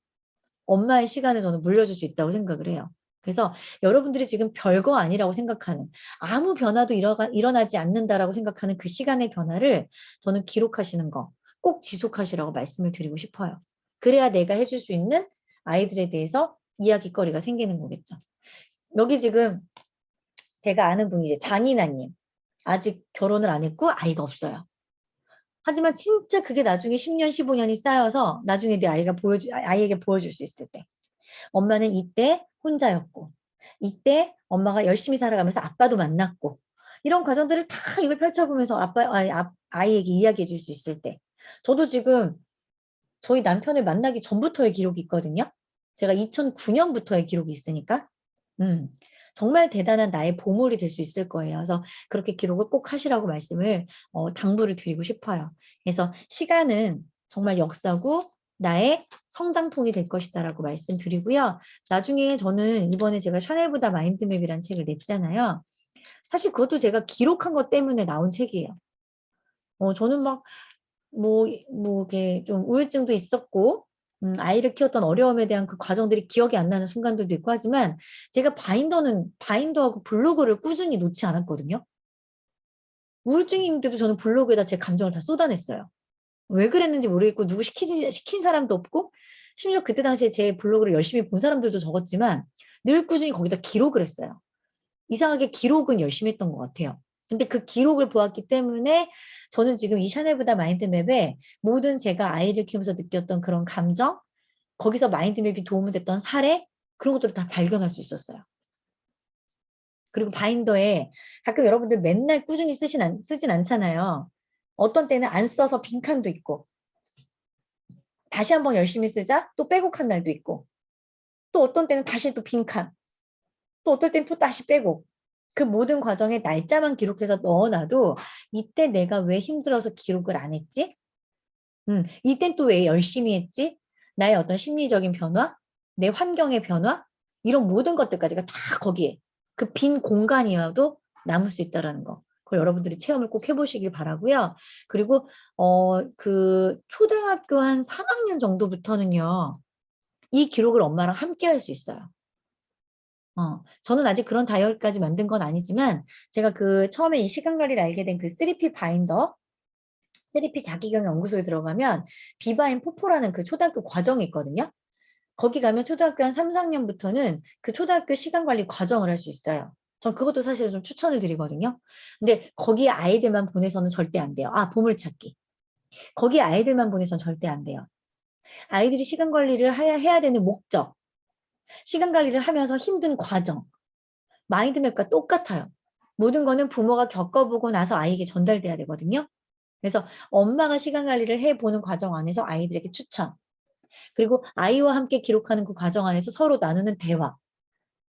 엄마의 시간을 저는 물려줄 수 있다고 생각을 해요. 그래서 여러분들이 지금 별거 아니라고 생각하는 아무 변화도 일어나지 않는다라고 생각하는 그 시간의 변화를 저는 기록하시는 거 꼭 지속하시라고 말씀을 드리고 싶어요. 그래야 내가 해줄 수 있는 아이들에 대해서 이야기거리가 생기는 거겠죠. 여기 지금 제가 아는 분이 이제 장인아님. 아직 결혼을 안 했고 아이가 없어요. 하지만 진짜 그게 나중에 10년, 15년이 쌓여서 나중에 내 아이에게 보여줄 수 있을 때. 엄마는 이때 혼자였고, 이때 엄마가 열심히 살아가면서 아빠도 만났고, 이런 과정들을 다 입을 펼쳐보면서 아이에게 이야기해 줄 수 있을 때. 저도 지금 저희 남편을 만나기 전부터의 기록이 있거든요. 제가 2009년부터의 기록이 있으니까. 음, 정말 대단한 나의 보물이 될 수 있을 거예요. 그래서 그렇게 기록을 꼭 하시라고 말씀을 당부를 드리고 싶어요. 그래서 시간은 정말 역사고 나의 성장통이 될 것이다라고 말씀드리고요. 나중에 저는 이번에 제가 샤넬보다 마인드맵이라는 책을 냈잖아요. 사실 그것도 제가 기록한 것 때문에 나온 책이에요. 저는 이게 좀 우울증도 있었고, 아이를 키웠던 어려움에 대한 그 과정들이 기억이 안 나는 순간들도 있고 하지만, 제가 바인더하고 블로그를 꾸준히 놓지 않았거든요. 우울증이 있는데도 저는 블로그에다 제 감정을 다 쏟아냈어요. 왜 그랬는지 모르겠고, 시킨 사람도 없고, 심지어 그때 당시에 제 블로그를 열심히 본 사람들도 적었지만, 늘 꾸준히 거기다 기록을 했어요. 이상하게 기록은 열심히 했던 것 같아요. 근데 그 기록을 보았기 때문에 저는 지금 이 샤넬보다 마인드맵에 모든 제가 아이를 키우면서 느꼈던 그런 감정, 거기서 마인드맵이 도움이 됐던 사례, 그런 것들을 다 발견할 수 있었어요. 그리고 바인더에 가끔 여러분들 맨날 꾸준히 쓰진 않잖아요. 어떤 때는 안 써서 빈칸도 있고, 다시 한번 열심히 쓰자 또 빼곡한 날도 있고, 또 어떤 때는 다시 또 빈칸, 또 어떨 땐 또 다시 빼고, 그 모든 과정에 날짜만 기록해서 넣어놔도 이때 내가 왜 힘들어서 기록을 안 했지? 이땐 또 왜 열심히 했지? 나의 어떤 심리적인 변화, 내 환경의 변화, 이런 모든 것들까지가 다 거기에 그 빈 공간이어도 남을 수 있다라는 거. 그걸 여러분들이 체험을 꼭 해보시길 바라고요. 그리고 그 초등학교 한 3학년 정도부터는요, 이 기록을 엄마랑 함께 할 수 있어요. 저는 아직 그런 다이어리까지 만든 건 아니지만 제가 그 처음에 이 시간 관리를 알게 된 그 3P 바인더, 3P 자기경 연구소에 들어가면 비바인 포포라는 그 초등학교 과정이 있거든요. 거기 가면 초등학교 한 3, 4학년부터는 그 초등학교 시간 관리 과정을 할 수 있어요. 전 그것도 사실 좀 추천을 드리거든요. 근데 거기에 아이들만 보내서는 절대 안 돼요. 보물찾기. 거기에 아이들만 보내서는 절대 안 돼요. 아이들이 시간 관리를 해야 되는 목적, 시간 관리를 하면서 힘든 과정, 마인드맵과 똑같아요. 모든 거는 부모가 겪어보고 나서 아이에게 전달돼야 되거든요. 그래서 엄마가 시간 관리를 해보는 과정 안에서 아이들에게 추천. 그리고 아이와 함께 기록하는 그 과정 안에서 서로 나누는 대화.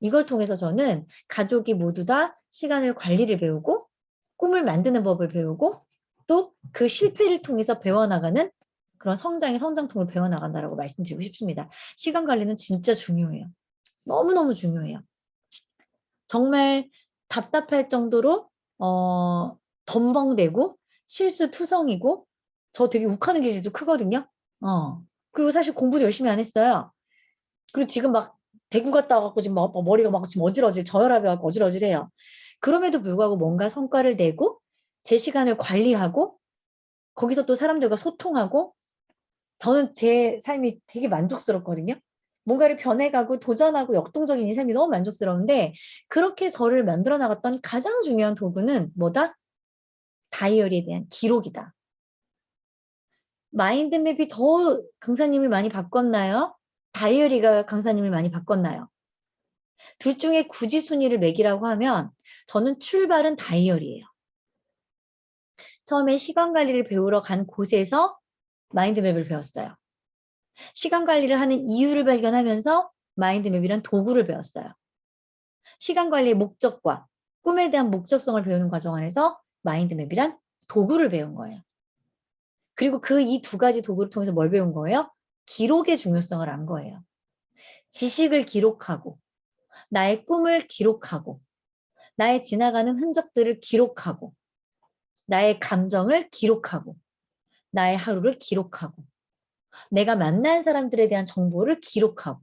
이걸 통해서 저는 가족이 모두 다 시간을 관리를 배우고 꿈을 만드는 법을 배우고 또 그 실패를 통해서 배워나가는 그런 성장통을 배워나간다라고 말씀드리고 싶습니다. 시간 관리는 진짜 중요해요. 너무너무 중요해요. 정말 답답할 정도로 덤벙대고 실수투성이고 저 되게 욱하는 기질도 크거든요. 그리고 사실 공부도 열심히 안 했어요. 그리고 지금 막 대구 갔다 와갖고 지금 머리가 막 지금 저혈압이 와갖고 어질어질해요. 그럼에도 불구하고 뭔가 성과를 내고 제 시간을 관리하고 거기서 또 사람들과 소통하고 저는 제 삶이 되게 만족스럽거든요. 뭔가를 변해가고 도전하고 역동적인 이 삶이 너무 만족스러운데 그렇게 저를 만들어 나갔던 가장 중요한 도구는 뭐다? 다이어리에 대한 기록이다. 마인드맵이 더 강사님을 많이 바꿨나요? 다이어리가 강사님을 많이 바꿨나요? 둘 중에 굳이 순위를 매기라고 하면 저는 출발은 다이어리예요. 처음에 시간 관리를 배우러 간 곳에서 마인드맵을 배웠어요. 시간 관리를 하는 이유를 발견하면서 마인드맵이란 도구를 배웠어요. 시간 관리의 목적과 꿈에 대한 목적성을 배우는 과정 안에서 마인드맵이란 도구를 배운 거예요. 그리고 그 이 두 가지 도구를 통해서 뭘 배운 거예요? 기록의 중요성을 안 거예요. 지식을 기록하고 나의 꿈을 기록하고 나의 지나가는 흔적들을 기록하고 나의 감정을 기록하고 나의 하루를 기록하고 내가 만난 사람들에 대한 정보를 기록하고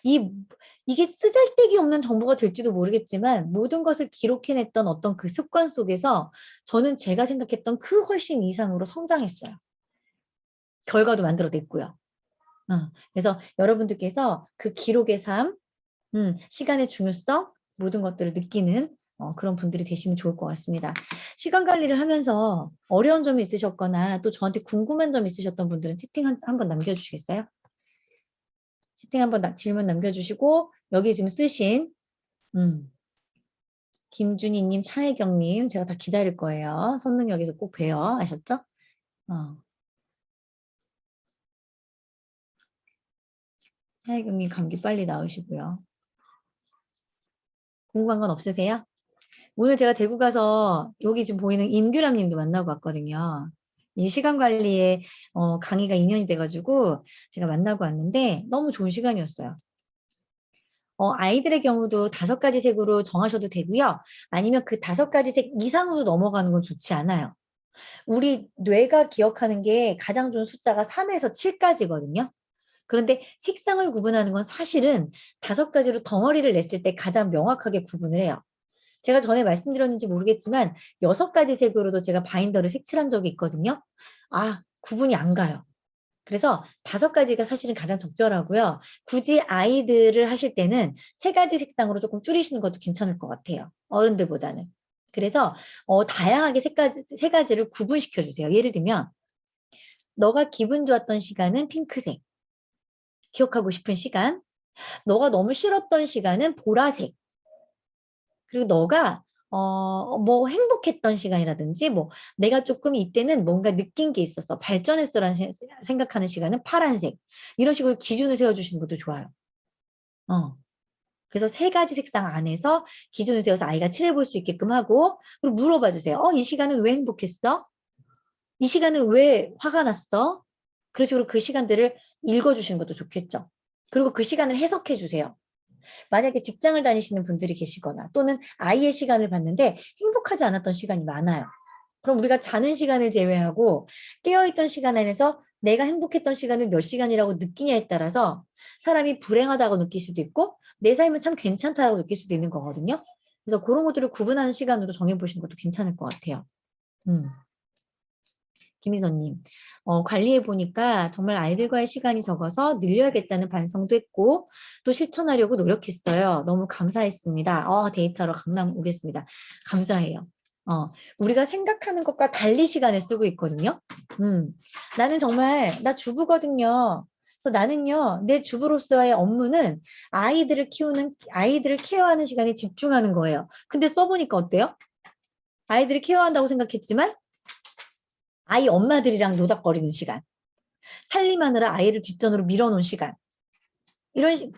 이게 쓰잘데기 없는 정보가 될지도 모르겠지만 모든 것을 기록해냈던 어떤 그 습관 속에서 저는 제가 생각했던 그 훨씬 이상으로 성장했어요. 결과도 만들어냈고요. 그래서 여러분들께서 그 기록의 삶, 시간의 중요성, 모든 것들을 느끼는 그런 분들이 되시면 좋을 것 같습니다. 시간 관리를 하면서 어려운 점이 있으셨거나 또 저한테 궁금한 점 있으셨던 분들은 채팅 한번 남겨주시겠어요? 채팅 한번 질문 남겨주시고 여기 지금 쓰신 김준희님, 차혜경님 제가 다 기다릴 거예요. 선능력에서 꼭 봬요. 아셨죠? 차혜경님 감기 빨리 나으시고요. 궁금한 건 없으세요? 오늘 제가 대구 가서 여기 지금 보이는 임규람 님도 만나고 왔거든요. 이 시간 관리에 강의가 2년이 돼가지고 제가 만나고 왔는데 너무 좋은 시간이었어요. 아이들의 경우도 5가지 색으로 정하셔도 되고요. 아니면 그 5가지 색 이상으로 넘어가는 건 좋지 않아요. 우리 뇌가 기억하는 게 가장 좋은 숫자가 3에서 7까지거든요. 그런데 색상을 구분하는 건 사실은 5가지로 덩어리를 냈을 때 가장 명확하게 구분을 해요. 제가 전에 말씀드렸는지 모르겠지만 6가지 색으로도 제가 바인더를 색칠한 적이 있거든요. 구분이 안 가요. 그래서 5가지가 사실은 가장 적절하고요. 굳이 아이들을 하실 때는 3가지 색상으로 조금 줄이시는 것도 괜찮을 것 같아요. 어른들보다는. 그래서 다양하게 3가지를 구분시켜 주세요. 예를 들면 너가 기분 좋았던 시간은 핑크색. 기억하고 싶은 시간. 너가 너무 싫었던 시간은 보라색. 그리고 너가 뭐 행복했던 시간이라든지 뭐 내가 조금 이때는 뭔가 느낀 게 있었어. 발전했어라는 생각하는 시간은 파란색. 이런 식으로 기준을 세워주시는 것도 좋아요. 그래서 3가지 색상 안에서 기준을 세워서 아이가 칠해볼 수 있게끔 하고 그리고 물어봐 주세요. 이 시간은 왜 행복했어? 이 시간은 왜 화가 났어? 그런 식으로 그 시간들을 읽어주시는 것도 좋겠죠. 그리고 그 시간을 해석해 주세요. 만약에 직장을 다니시는 분들이 계시거나 또는 아이의 시간을 봤는데 행복하지 않았던 시간이 많아요. 그럼 우리가 자는 시간을 제외하고 깨어있던 시간 안에서 내가 행복했던 시간을 몇 시간이라고 느끼냐에 따라서 사람이 불행하다고 느낄 수도 있고 내 삶은 참 괜찮다고 느낄 수도 있는 거거든요. 그래서 그런 것들을 구분하는 시간으로 정해보시는 것도 괜찮을 것 같아요. 김희선님, 관리해보니까 정말 아이들과의 시간이 적어서 늘려야겠다는 반성도 했고 또 실천하려고 노력했어요. 너무 감사했습니다. 데이터로 강남 오겠습니다. 감사해요. 우리가 생각하는 것과 달리 시간을 쓰고 있거든요. 나는 정말, 나 주부거든요. 그래서 나는요, 내 주부로서의 업무는 아이들을 케어하는 시간에 집중하는 거예요. 근데 써보니까 어때요? 아이들을 케어한다고 생각했지만 아이 엄마들이랑 노닥거리는 시간. 살림하느라 아이를 뒷전으로 밀어놓은 시간.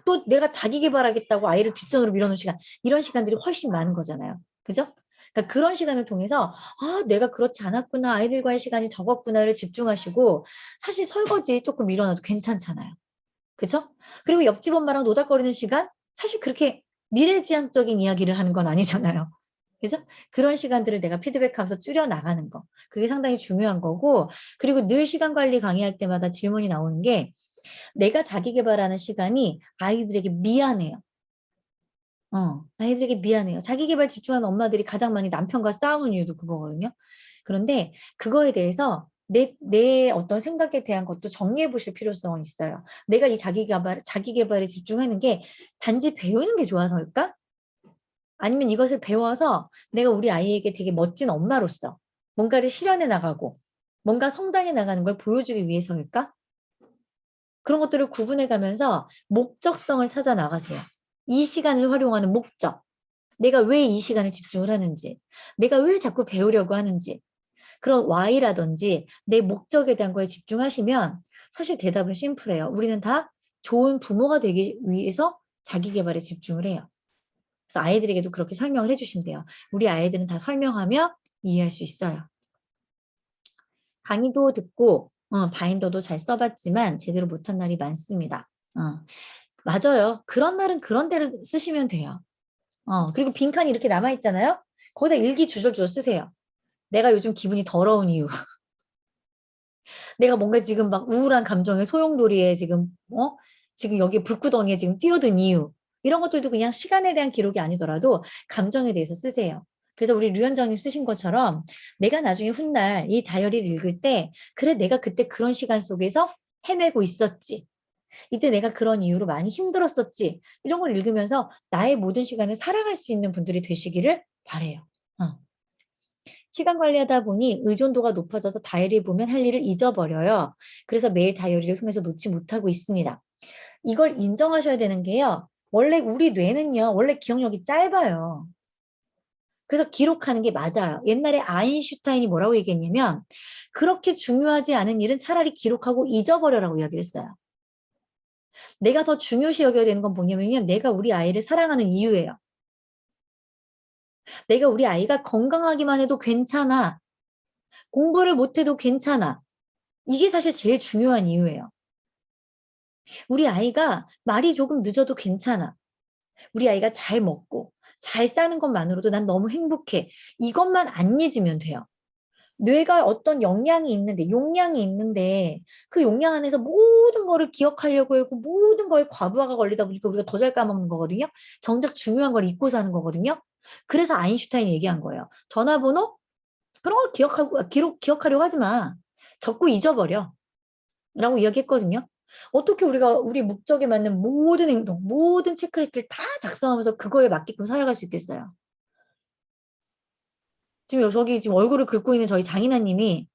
또 내가 자기 개발하겠다고 아이를 뒷전으로 밀어놓은 시간. 이런 시간들이 훨씬 많은 거잖아요. 그죠? 그러니까 그런 시간을 통해서 내가 그렇지 않았구나. 아이들과의 시간이 적었구나를 집중하시고 사실 설거지 조금 밀어놔도 괜찮잖아요. 그죠? 그리고 옆집 엄마랑 노닥거리는 시간 사실 그렇게 미래지향적인 이야기를 하는 건 아니잖아요. 그죠? 그런 시간들을 내가 피드백하면서 줄여나가는 거. 그게 상당히 중요한 거고 그리고 늘 시간 관리 강의할 때마다 질문이 나오는 게 내가 자기 개발하는 시간이 아이들에게 미안해요. 아이들에게 미안해요. 자기 개발 집중하는 엄마들이 가장 많이 남편과 싸우는 이유도 그거거든요. 그런데 그거에 대해서 내 어떤 생각에 대한 것도 정리해 보실 필요성은 있어요. 내가 이 자기 개발에 집중하는 게 단지 배우는 게 좋아서일까? 아니면 이것을 배워서 내가 우리 아이에게 되게 멋진 엄마로서 뭔가를 실현해 나가고 뭔가 성장해 나가는 걸 보여주기 위해서일까? 그런 것들을 구분해 가면서 목적성을 찾아 나가세요. 이 시간을 활용하는 목적. 내가 왜 이 시간에 집중을 하는지, 내가 왜 자꾸 배우려고 하는지, 그런 why라든지 내 목적에 대한 거에 집중하시면 사실 대답은 심플해요. 우리는 다 좋은 부모가 되기 위해서 자기 개발에 집중을 해요. 그래서 아이들에게도 그렇게 설명을 해주시면 돼요. 우리 아이들은 다 설명하며 이해할 수 있어요. 강의도 듣고 바인더도 잘 써봤지만 제대로 못한 날이 많습니다. 맞아요. 그런 날은 그런 대로 쓰시면 돼요. 그리고 빈칸이 이렇게 남아있잖아요. 거기다 일기 주절주절 쓰세요. 내가 요즘 기분이 더러운 이유. 내가 뭔가 지금 막 우울한 감정에 소용돌이에 지금 여기 불구덩이에 지금 뛰어든 이유. 이런 것들도 그냥 시간에 대한 기록이 아니더라도 감정에 대해서 쓰세요. 그래서 우리 류현정님 쓰신 것처럼 내가 나중에 훗날 이 다이어리를 읽을 때 그래 내가 그때 그런 시간 속에서 헤매고 있었지. 이때 내가 그런 이유로 많이 힘들었었지. 이런 걸 읽으면서 나의 모든 시간을 살아갈 수 있는 분들이 되시기를 바래요. 시간 관리하다 보니 의존도가 높아져서 다이어리 보면 할 일을 잊어버려요. 그래서 매일 다이어리를 통해서 놓지 못하고 있습니다. 이걸 인정하셔야 되는 게요. 원래 우리 뇌는요. 원래 기억력이 짧아요. 그래서 기록하는 게 맞아요. 옛날에 아인슈타인이 뭐라고 얘기했냐면 그렇게 중요하지 않은 일은 차라리 기록하고 잊어버려라고 이야기를 했어요. 내가 더 중요시 여겨야 되는 건 뭐냐면요. 내가 우리 아이를 사랑하는 이유예요. 내가 우리 아이가 건강하기만 해도 괜찮아. 공부를 못해도 괜찮아. 이게 사실 제일 중요한 이유예요. 우리 아이가 말이 조금 늦어도 괜찮아. 우리 아이가 잘 먹고 잘 싸는 것만으로도 난 너무 행복해. 이것만 안 잊으면 돼요. 뇌가 어떤 역량이 있는데, 용량이 있는데 그 용량 안에서 모든 거를 기억하려고 하고 모든 거에 과부하가 걸리다 보니까 우리가 더 잘 까먹는 거거든요. 정작 중요한 걸 잊고 사는 거거든요. 그래서 아인슈타인이 얘기한 거예요. 전화번호? 그런 거 기억하려고 하지 마. 적고 잊어버려. 라고 이야기했거든요. 어떻게 우리가 우리 목적에 맞는 모든 행동, 모든 체크리스트를 다 작성하면서 그거에 맞게끔 살아갈 수 있겠어요. 지금 저기 지금 얼굴을 긁고 있는 저희 장인아님이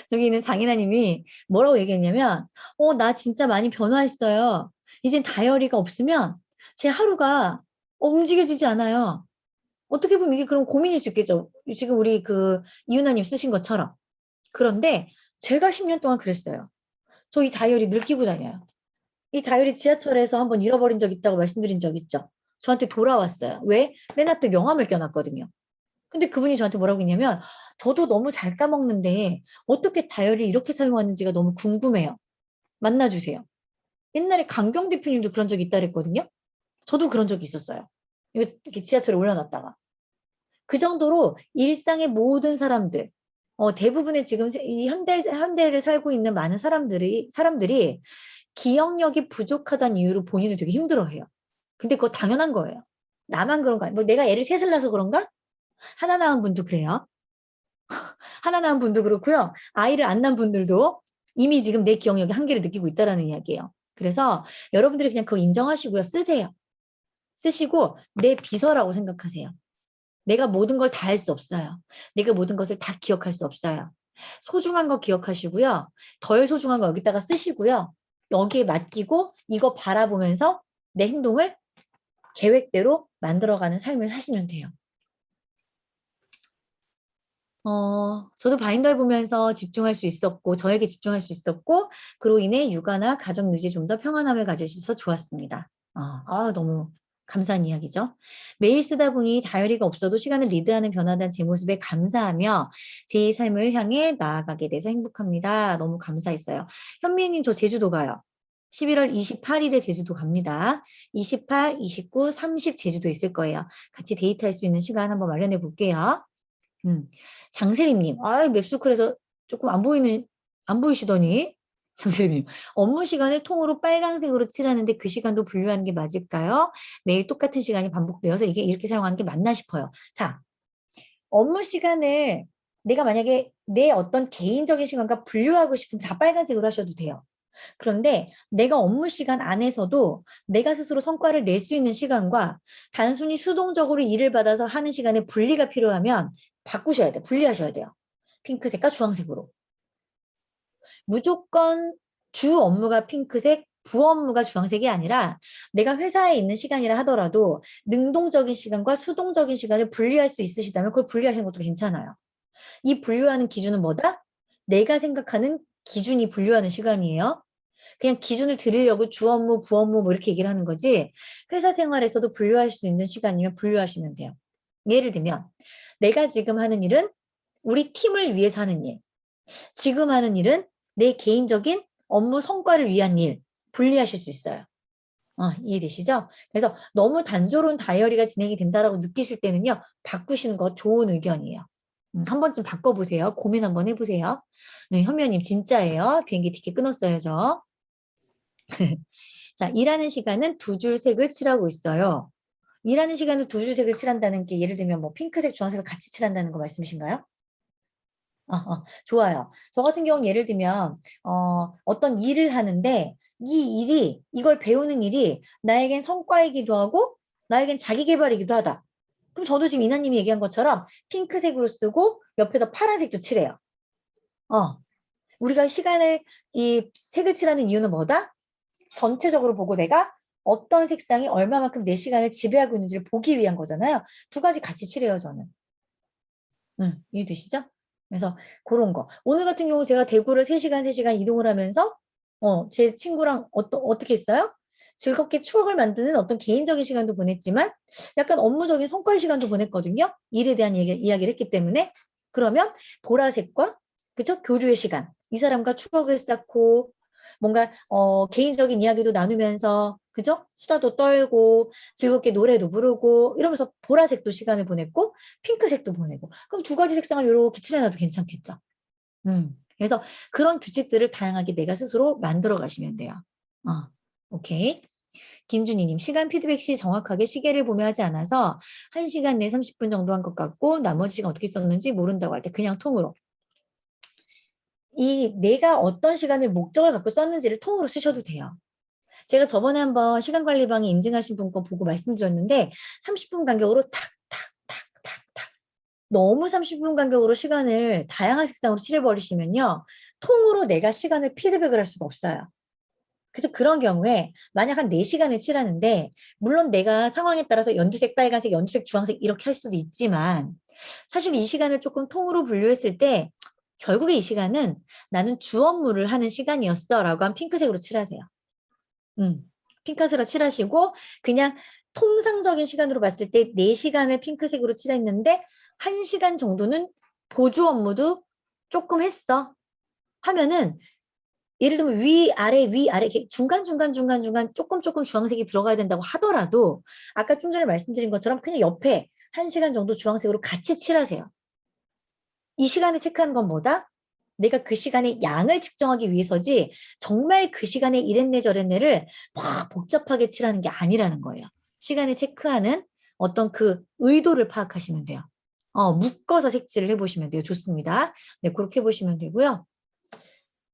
저기 있는 장인아님이 뭐라고 얘기했냐면 나 진짜 많이 변화했어요. 이젠 다이어리가 없으면 제 하루가 움직여지지 않아요. 어떻게 보면 이게 그럼 고민일 수 있겠죠. 지금 우리 그 이윤아님 쓰신 것처럼. 그런데 제가 10년 동안 그랬어요. 저 이 다이어리 늘 끼고 다녀요. 이 다이어리 지하철에서 한번 잃어버린 적 있다고 말씀드린 적 있죠. 저한테 돌아왔어요. 왜? 맨 앞에 명함을 껴놨거든요. 근데 그분이 저한테 뭐라고 했냐면 저도 너무 잘 까먹는데 어떻게 다이어리 이렇게 사용하는지가 너무 궁금해요. 만나주세요. 옛날에 강경 대표님도 그런 적이 있다 그랬거든요. 저도 그런 적이 있었어요. 이거 이렇게 지하철에 올려놨다가. 그 정도로 일상의 모든 사람들, 대부분의 지금 이 현대를 살고 있는 많은 사람들이 기억력이 부족하다는 이유로 본인을 되게 힘들어해요. 근데 그거 당연한 거예요. 나만 그런 거 아니야. 뭐 내가 애를 셋을 낳아서 그런가? 하나 낳은 분도 그래요. 하나 낳은 분도 그렇고요. 아이를 안 낳은 분들도 이미 지금 내 기억력의 한계를 느끼고 있다라는 이야기예요. 그래서 여러분들이 그냥 그거 인정하시고요. 쓰세요. 쓰시고 내 비서라고 생각하세요. 내가 모든 걸 다 할 수 없어요. 내가 모든 것을 다 기억할 수 없어요. 소중한 거 기억하시고요. 덜 소중한 거 여기다가 쓰시고요. 여기에 맡기고 이거 바라보면서 내 행동을 계획대로 만들어가는 삶을 사시면 돼요. 저도 바인더를 보면서 집중할 수 있었고, 저에게 집중할 수 있었고, 그로 인해 육아나 가정 유지에 좀 더 평안함을 가질 수 있어서 좋았습니다. 너무 감사한 이야기죠. 매일 쓰다 보니 다이어리가 없어도 시간을 리드하는 변화된 제 모습에 감사하며 제 삶을 향해 나아가게 돼서 행복합니다. 너무 감사했어요. 현미님, 저 제주도 가요. 11월 28일에 제주도 갑니다. 28, 29, 30 제주도 있을 거예요. 같이 데이트할 수 있는 시간 한번 마련해 볼게요. 장세림님, 맵스쿨에서 조금 안 보이시더니, 장세림님, 업무 시간을 통으로 빨간색으로 칠하는데 그 시간도 분류하는 게 맞을까요? 매일 똑같은 시간이 반복되어서 이게 이렇게 사용하는 게 맞나 싶어요. 자, 업무 시간을 내가 만약에 내 어떤 개인적인 시간과 분류하고 싶으면 다 빨간색으로 하셔도 돼요. 그런데 내가 업무 시간 안에서도 내가 스스로 성과를 낼 수 있는 시간과 단순히 수동적으로 일을 받아서 하는 시간에 분리가 필요하면 바꾸셔야 돼요. 분리하셔야 돼요. 핑크색과 주황색으로. 무조건 주 업무가 핑크색, 부 업무가 주황색이 아니라 내가 회사에 있는 시간이라 하더라도 능동적인 시간과 수동적인 시간을 분리할 수 있으시다면 그걸 분리하시는 것도 괜찮아요. 이 분류하는 기준은 뭐다? 내가 생각하는 기준이 분류하는 시간이에요. 그냥 기준을 드리려고 주 업무, 부 업무 뭐 이렇게 얘기를 하는 거지 회사 생활에서도 분류할 수 있는 시간이면 분류하시면 돼요. 예를 들면 내가 지금 하는 일은 우리 팀을 위해서 하는 일. 지금 하는 일은 내 개인적인 업무 성과를 위한 일. 분리하실 수 있어요. 이해되시죠? 그래서 너무 단조로운 다이어리가 진행이 된다라고 느끼실 때는요. 바꾸시는 거 좋은 의견이에요. 한 번쯤 바꿔보세요. 고민 한번 해보세요. 네, 현미님 진짜예요. 비행기 티켓 끊었어요, 저. 자, 일하는 시간은 두 줄 색을 칠하고 있어요. 일하는 시간을 두 줄 색을 칠한다는 게 예를 들면 뭐 핑크색, 주황색을 같이 칠한다는 거 말씀이신가요? 좋아요. 저 같은 경우는 예를 들면 어떤 일을 하는데 이 일이 이걸 배우는 일이 나에겐 성과이기도 하고 나에겐 자기 개발이기도 하다. 그럼 저도 지금 이나님이 얘기한 것처럼 핑크색으로 쓰고 옆에서 파란색도 칠해요. 우리가 시간을 이 색을 칠하는 이유는 뭐다? 전체적으로 보고 내가 어떤 색상이 얼마만큼 내 시간을 지배하고 있는지를 보기 위한 거잖아요. 두 가지 같이 칠해요, 저는. 이해되시죠? 그래서 그런 거. 오늘 같은 경우 제가 대구를 3시간, 3시간 이동을 하면서 제 친구랑 어떻게 했어요? 즐겁게 추억을 만드는 어떤 개인적인 시간도 보냈지만 약간 업무적인 성과의 시간도 보냈거든요. 일에 대한 이야기를 했기 때문에. 그러면 보라색과 그죠? 교류의 시간. 이 사람과 추억을 쌓고 뭔가 개인적인 이야기도 나누면서 그죠? 수다도 떨고 즐겁게 노래도 부르고 이러면서 보라색도 시간을 보냈고 핑크색도 보내고 그럼 두 가지 색상을 이렇게 칠해놔도 괜찮겠죠? 그래서 그런 규칙들을 다양하게 내가 스스로 만들어 가시면 돼요. 오케이. 김준희님, 시간 피드백 시 정확하게 시계를 보며 하지 않아서 1시간 내 30분 정도 한 것 같고 나머지 시간 어떻게 썼는지 모른다고 할 때 그냥 통으로. 이 내가 어떤 시간을 목적을 갖고 썼는지를 통으로 쓰셔도 돼요. 제가 저번에 한번 시간관리방에 인증하신 분 거 보고 말씀드렸는데 30분 간격으로 탁탁탁탁탁 너무 30분 간격으로 시간을 다양한 색상으로 칠해버리시면요. 통으로 내가 시간을 피드백을 할 수가 없어요. 그래서 그런 경우에 만약 한 4시간을 칠하는데 물론 내가 상황에 따라서 연두색, 빨간색, 연두색, 주황색 이렇게 할 수도 있지만 사실 이 시간을 조금 통으로 분류했을 때 결국에 이 시간은 나는 주 업무를 하는 시간이었어 라고 한 핑크색으로 칠하세요. 핑크색으로 칠하시고 그냥 통상적인 시간으로 봤을 때 4시간을 핑크색으로 칠했는데 1시간 정도는 보조 업무도 조금 했어 하면은 예를 들면 위아래 이렇게 중간중간 조금 주황색이 들어가야 된다고 하더라도 아까 좀 전에 말씀드린 것처럼 그냥 옆에 1시간 정도 주황색으로 같이 칠하세요. 이 시간을 체크하는 건 뭐다? 내가 그 시간의 양을 측정하기 위해서지 정말 그 시간에 이랬네 저랬네를 막 복잡하게 칠하는 게 아니라는 거예요. 시간을 체크하는 어떤 그 의도를 파악하시면 돼요. 묶어서 색칠을 해보시면 돼요. 좋습니다. 네, 그렇게 해보시면 되고요.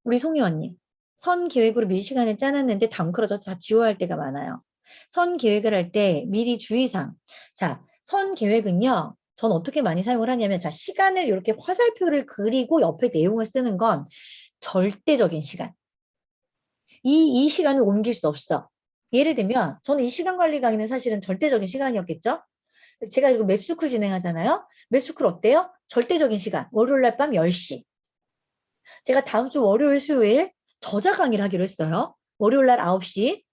우리 송혜원님. 선 계획으로 미리 시간을 짜놨는데 덩그러져서 다 지워야 할 때가 많아요. 선 계획을 할 때 미리 주의사항. 자, 선 계획은요. 전 어떻게 많이 사용을 하냐면 자, 시간을 이렇게 화살표를 그리고 옆에 내용을 쓰는 건 절대적인 시간. 이 시간을 옮길 수 없어. 예를 들면 저는 이 시간 관리 강의는 사실은 절대적인 시간이었겠죠? 제가 이거 맵스쿨 진행하잖아요. 맵스쿨 어때요? 절대적인 시간. 월요일 날 밤 10시. 제가 다음 주 월요일, 수요일 저자 강의를 하기로 했어요. 월요일 날 9시,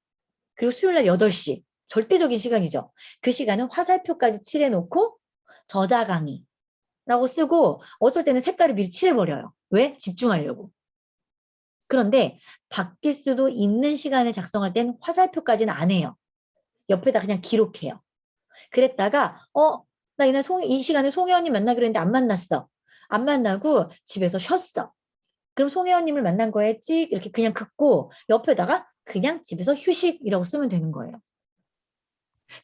그리고 수요일 날 8시. 절대적인 시간이죠. 그 시간은 화살표까지 칠해놓고 저자 강의라고 쓰고 어쩔 때는 색깔을 미리 칠해버려요. 왜? 집중하려고. 그런데 바뀔 수도 있는 시간을 작성할 땐 화살표까지는 안 해요. 옆에다 그냥 기록해요. 그랬다가 나 이날 이 시간에 송혜원님 만나기로 했는데 안 만났어. 안 만나고 집에서 쉬었어. 그럼 송혜원님을 만난 거에 찍 이렇게 그냥 긋고 옆에다가 그냥 집에서 휴식이라고 쓰면 되는 거예요.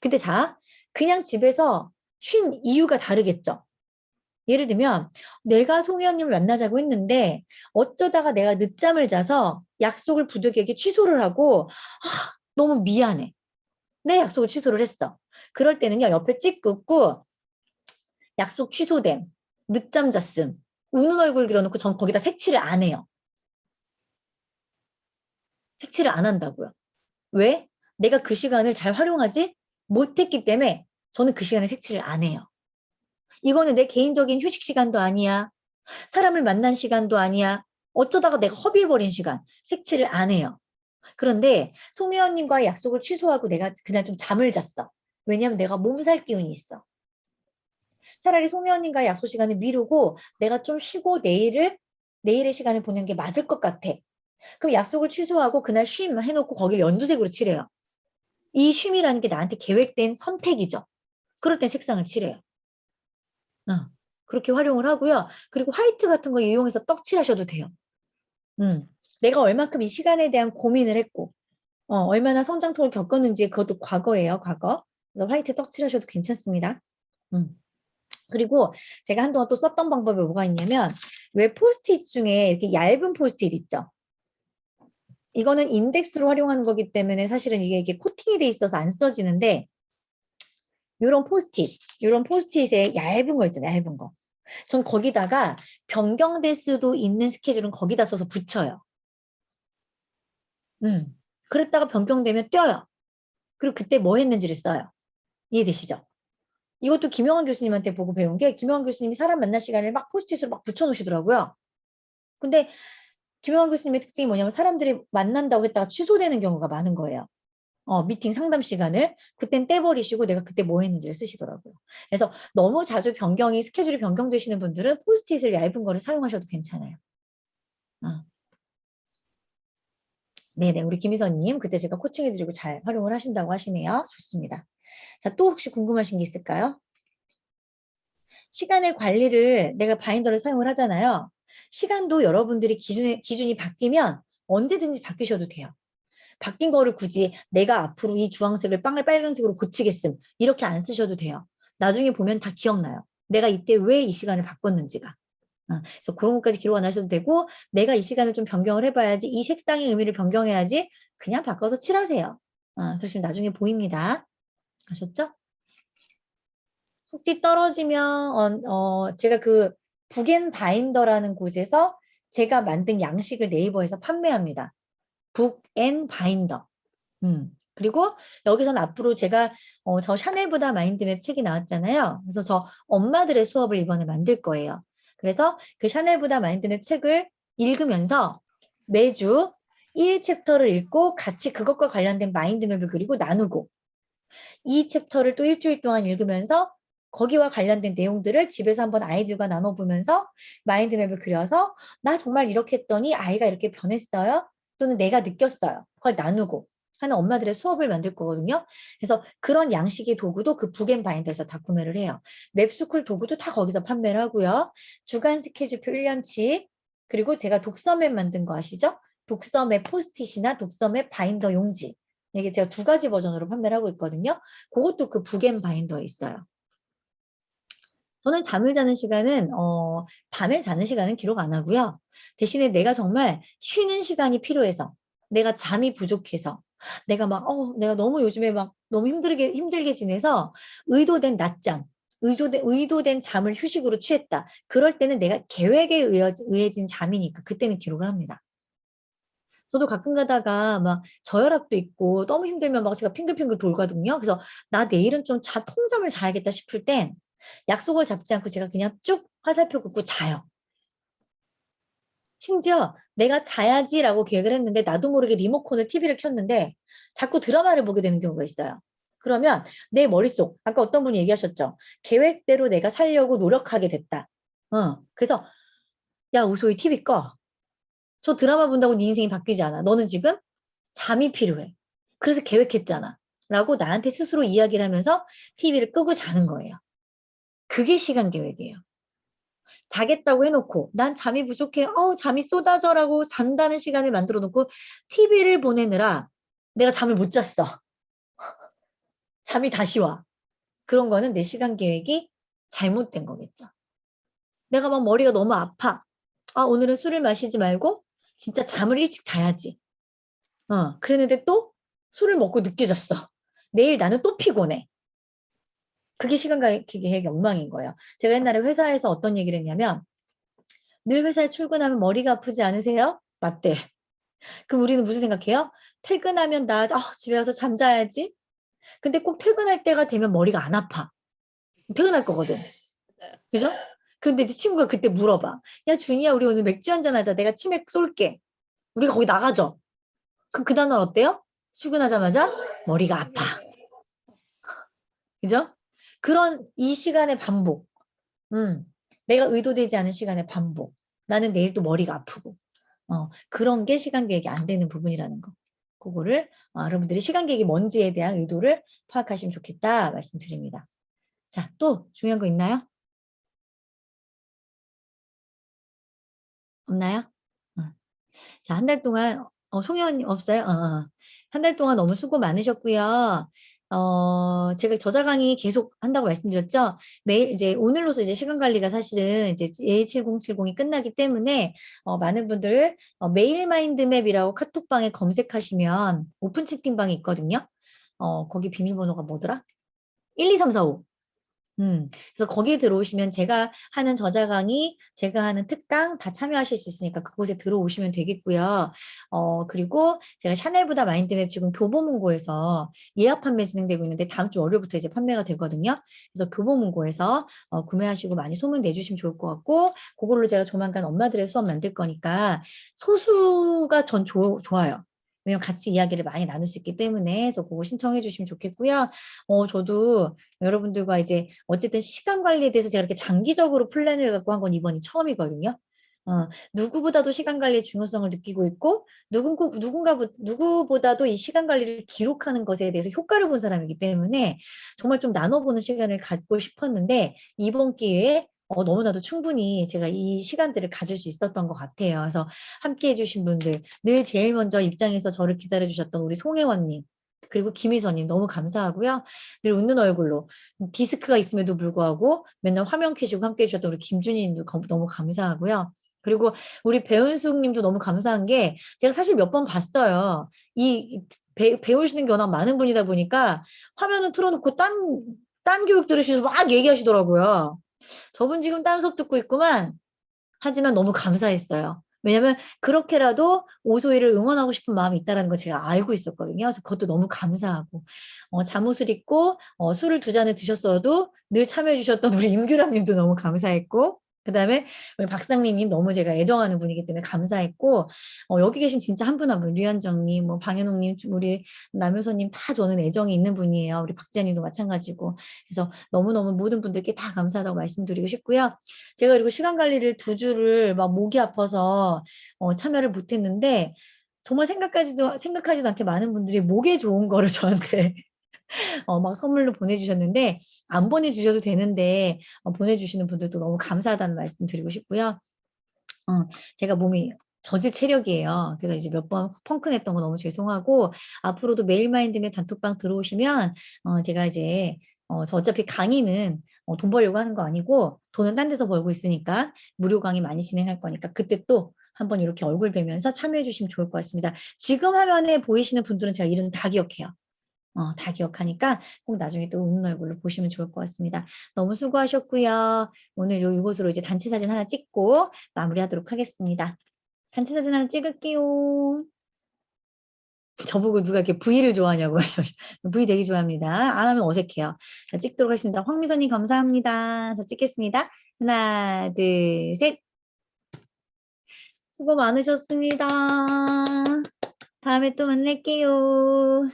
근데 자, 그냥 집에서 쉰 이유가 다르겠죠. 예를 들면 내가 송혜원님을 만나자고 했는데 어쩌다가 내가 늦잠을 자서 약속을 부득이하게 취소를 하고 너무 미안해. 내 약속을 취소를 했어. 그럴 때는요. 옆에 찍 긋고 약속 취소됨, 늦잠 잤음, 우는 얼굴 그려놓고 전 거기다 색칠을 안 해요. 색칠을 안 한다고요. 왜? 내가 그 시간을 잘 활용하지 못했기 때문에 저는 그 시간에 색칠을 안 해요. 이거는 내 개인적인 휴식 시간도 아니야. 사람을 만난 시간도 아니야. 어쩌다가 내가 허비해버린 시간. 색칠을 안 해요. 그런데 송혜원님과의 약속을 취소하고 내가 그냥 좀 잠을 잤어. 왜냐하면 내가 몸살 기운이 있어. 차라리 송혜원님과의 약속 시간을 미루고 내가 좀 쉬고 내일의 시간을 보내는 게 맞을 것 같아. 그럼 약속을 취소하고 그날 쉼 해놓고 거길 연두색으로 칠해요. 이 쉼이라는 게 나한테 계획된 선택이죠. 그럴 땐 색상을 칠해요. 그렇게 활용을 하고요. 그리고 화이트 같은 거 이용해서 떡칠하셔도 돼요. 내가 얼만큼 이 시간에 대한 고민을 했고 얼마나 성장통을 겪었는지 그것도 과거예요. 과거. 그래서 화이트 떡칠하셔도 괜찮습니다. 그리고 제가 한동안 또 썼던 방법이 뭐가 있냐면 왜 포스트잇 중에 이렇게 얇은 포스트잇 있죠? 이거는 인덱스로 활용하는 거기 때문에 사실은 이게 코팅이 돼 있어서 안 써지는데 이런 포스트잇에 얇은 거 있잖아요. 얇은 거. 전 거기다가 변경될 수도 있는 스케줄은 거기다 써서 붙여요. 그랬다가 변경되면 떼어요. 그리고 그때 뭐 했는지를 써요. 이해되시죠? 이것도 김영환 교수님한테 보고 배운 게 김영환 교수님이 사람 만날 시간을 막 포스트잇으로 막 붙여놓으시더라고요. 근데 김영환 교수님의 특징이 뭐냐면 사람들이 만난다고 했다가 취소되는 경우가 많은 거예요. 미팅 상담 시간을 그땐 떼버리시고 내가 그때 뭐 했는지를 쓰시더라고요. 그래서 너무 자주 스케줄이 변경되시는 분들은 포스트잇을 얇은 거를 사용하셔도 괜찮아요. 네네, 우리 김희선님, 그때 제가 코칭해드리고 잘 활용을 하신다고 하시네요. 좋습니다. 자, 또 혹시 궁금하신 게 있을까요? 시간의 관리를 내가 바인더를 사용을 하잖아요. 시간도 여러분들이 기준이 바뀌면 언제든지 바뀌셔도 돼요. 바뀐 거를 굳이 내가 앞으로 이 주황색을 빨간색으로 고치겠음 이렇게 안 쓰셔도 돼요. 나중에 보면 다 기억나요. 내가 이때 왜 이 시간을 바꿨는지가. 그래서 그런 것까지 기록 안 하셔도 되고 내가 이 시간을 좀 변경을 해봐야지 이 색상의 의미를 변경해야지 그냥 바꿔서 칠하세요. 그러시면 나중에 보입니다. 아셨죠? 속지 떨어지면 제가 그 북앤바인더라는 곳에서 제가 만든 양식을 네이버에서 판매합니다. 북앤바인더. 그리고 여기서는 앞으로 제가 저 샤넬보다 마인드맵 책이 나왔잖아요. 그래서 저 엄마들의 수업을 이번에 만들 거예요. 그래서 그 샤넬보다 마인드맵 책을 읽으면서 매주 1챕터를 읽고 같이 그것과 관련된 마인드맵을 그리고 나누고 이 챕터를 또 일주일 동안 읽으면서 거기와 관련된 내용들을 집에서 한번 아이들과 나눠보면서 마인드맵을 그려서 나 정말 이렇게 했더니 아이가 이렇게 변했어요. 또는 내가 느꼈어요. 그걸 나누고 하는 엄마들의 수업을 만들 거거든요. 그래서 그런 양식의 도구도 그 북앤바인더에서 다 구매를 해요. 맵스쿨 도구도 다 거기서 판매를 하고요. 주간 스케줄표 1년치 그리고 제가 독서맵 만든 거 아시죠? 독서맵 포스트잇이나 독서맵 바인더 용지 이게 제가 두 가지 버전으로 판매를 하고 있거든요. 그것도 그 북앤바인더에 있어요. 저는 잠을 자는 시간은 밤에 자는 시간은 기록 안 하고요. 대신에 내가 정말 쉬는 시간이 필요해서 내가 잠이 부족해서 내가 너무 요즘에 막 너무 힘들게 지내서 의도된 낮잠 의도된 잠을 휴식으로 취했다. 그럴 때는 내가 계획에 의해진 잠이니까 그때는 기록을 합니다. 저도 가끔 가다가 막 저혈압도 있고 너무 힘들면 막 제가 핑글핑글 돌거든요. 그래서 나 내일은 좀 통잠을 자야겠다 싶을 땐 약속을 잡지 않고 제가 그냥 쭉 화살표 긋고 자요. 심지어 내가 자야지라고 계획을 했는데 나도 모르게 리모컨을 TV를 켰는데 자꾸 드라마를 보게 되는 경우가 있어요. 그러면 내 머릿속, 아까 어떤 분이 얘기하셨죠? 계획대로 내가 살려고 노력하게 됐다. 그래서 야, 우소희 TV 꺼. 저 드라마 본다고 네 인생이 바뀌지 않아. 너는 지금 잠이 필요해. 그래서 계획했잖아. 라고 나한테 스스로 이야기를 하면서 TV를 끄고 자는 거예요. 그게 시간 계획이에요. 자겠다고 해놓고 난 잠이 부족해. 잠이 쏟아져라고 잔다는 시간을 만들어 놓고 TV를 보내느라 내가 잠을 못 잤어. 잠이 다시 와. 그런 거는 내 시간 계획이 잘못된 거겠죠. 내가 막 머리가 너무 아파. 오늘은 술을 마시지 말고 진짜 잠을 일찍 자야지. 그랬는데 또 술을 먹고 늦게 잤어. 내일 나는 또 피곤해. 그게 시간 계획의 엉망인 거예요. 제가 옛날에 회사에서 어떤 얘기를 했냐면 늘 회사에 출근하면 머리가 아프지 않으세요? 맞대. 그럼 우리는 무슨 생각해요? 퇴근하면 집에 가서 잠자야지. 근데 꼭 퇴근할 때가 되면 머리가 안 아파. 퇴근할 거거든. 그죠? 근데 이제 친구가 그때 물어봐. 야, 준이야, 우리 오늘 맥주 한잔 하자. 내가 치맥 쏠게. 우리가 거기 나가죠. 그럼 그 다음날 어때요? 출근하자마자 머리가 아파. 그죠? 그런 이 시간의 반복. 내가 의도되지 않은 시간의 반복. 나는 내일 또 머리가 아프고. 그런 게 시간 계획이 안 되는 부분이라는 거. 그거를 여러분들이 시간 계획이 뭔지에 대한 의도를 파악하시면 좋겠다 말씀드립니다. 자, 또 중요한 거 있나요? 없나요? 어. 자, 한 달 동안 송혜원님 없어요? 한 달 동안 너무 수고 많으셨고요. 제가 저자 강의 계속 한다고 말씀드렸죠. 매일 이제 오늘로서 이제 시간 관리가 사실은 이제 A7070이 끝나기 때문에 많은 분들 메일 마인드맵이라고 카톡방에 검색하시면 오픈 채팅방이 있거든요. 거기 비밀번호가 뭐더라? 12345. 그래서 거기에 들어오시면 제가 하는 저자 강의, 제가 하는 특강 다 참여하실 수 있으니까 그곳에 들어오시면 되겠고요. 그리고 제가 샤넬보다 마인드맵 지금 교보문고에서 예약 판매 진행되고 있는데 다음 주 월요일부터 이제 판매가 되거든요. 그래서 교보문고에서 구매하시고 많이 소문 내주시면 좋을 것 같고, 그걸로 제가 조만간 엄마들의 수업 만들 거니까 소수가 전 좋아요. 왜냐면 같이 이야기를 많이 나눌 수 있기 때문에 그래서 그거 신청해 주시면 좋겠고요. 저도 여러분들과 이제 어쨌든 시간 관리에 대해서 제가 이렇게 장기적으로 플랜을 갖고 한 건 이번이 처음이거든요. 누구보다도 시간 관리의 중요성을 느끼고 있고 누구보다도 이 시간 관리를 기록하는 것에 대해서 효과를 본 사람이기 때문에 정말 좀 나눠보는 시간을 갖고 싶었는데 이번 기회에 너무나도 충분히 제가 이 시간들을 가질 수 있었던 것 같아요. 그래서 함께 해주신 분들, 늘 제일 먼저 입장에서 저를 기다려주셨던 우리 송혜원님, 그리고 김희선님 너무 감사하고요. 늘 웃는 얼굴로 디스크가 있음에도 불구하고 맨날 화면 켜시고 함께 해주셨던 우리 김준희님도 너무 감사하고요. 그리고 우리 배은숙 님도 너무 감사한 게 제가 사실 몇 번 봤어요. 배우시는 게 워낙 많은 분이다 보니까 화면은 틀어놓고 딴 교육 들으시면서 막 얘기하시더라고요. 저분 지금 딴 수업 듣고 있구만. 하지만 너무 감사했어요. 왜냐면 그렇게라도 오소희를 응원하고 싶은 마음이 있다는 걸 제가 알고 있었거든요. 그래서 그것도 너무 감사하고 잠옷을 입고 술을 2잔을 드셨어도 늘 참여해 주셨던 우리 임규람 님도 너무 감사했고 그다음에 우리 박상민님 너무 제가 애정하는 분이기 때문에 감사했고 여기 계신 진짜 한 분 한 분 류현정님, 뭐 방현옥님, 우리 남효선님 다 저는 애정이 있는 분이에요. 우리 박지아님도 마찬가지고 그래서 너무너무 모든 분들께 다 감사하다고 말씀드리고 싶고요. 제가 그리고 시간 관리를 2주를 막 목이 아파서 참여를 못했는데 정말 생각하지도 않게 많은 분들이 목에 좋은 거를 저한테 막 선물로 보내주셨는데 안 보내주셔도 되는데 보내주시는 분들도 너무 감사하다는 말씀 드리고 싶고요. 제가 몸이 저질 체력이에요. 그래서 이제 몇 번 펑크냈던 거 너무 죄송하고 앞으로도 메일마인드맵 단톡방 들어오시면 제가 이제 저 어차피 강의는 돈 벌려고 하는 거 아니고 돈은 딴 데서 벌고 있으니까 무료 강의 많이 진행할 거니까 그때 또 한번 이렇게 얼굴 뵈면서 참여해 주시면 좋을 것 같습니다. 지금 화면에 보이시는 분들은 제가 이름 다 기억해요. 다 기억하니까 꼭 나중에 또 웃는 얼굴로 보시면 좋을 것 같습니다. 너무 수고하셨고요. 오늘 이곳으로 이제 단체 사진 하나 찍고 마무리하도록 하겠습니다. 단체 사진 하나 찍을게요. 저보고 누가 이렇게 V를 좋아하냐고 하셔. V 되게 좋아합니다. 안 하면 어색해요. 자, 찍도록 하겠습니다. 황미선님 감사합니다. 자, 찍겠습니다. 하나, 둘, 셋. 수고 많으셨습니다. 다음에 또 만날게요.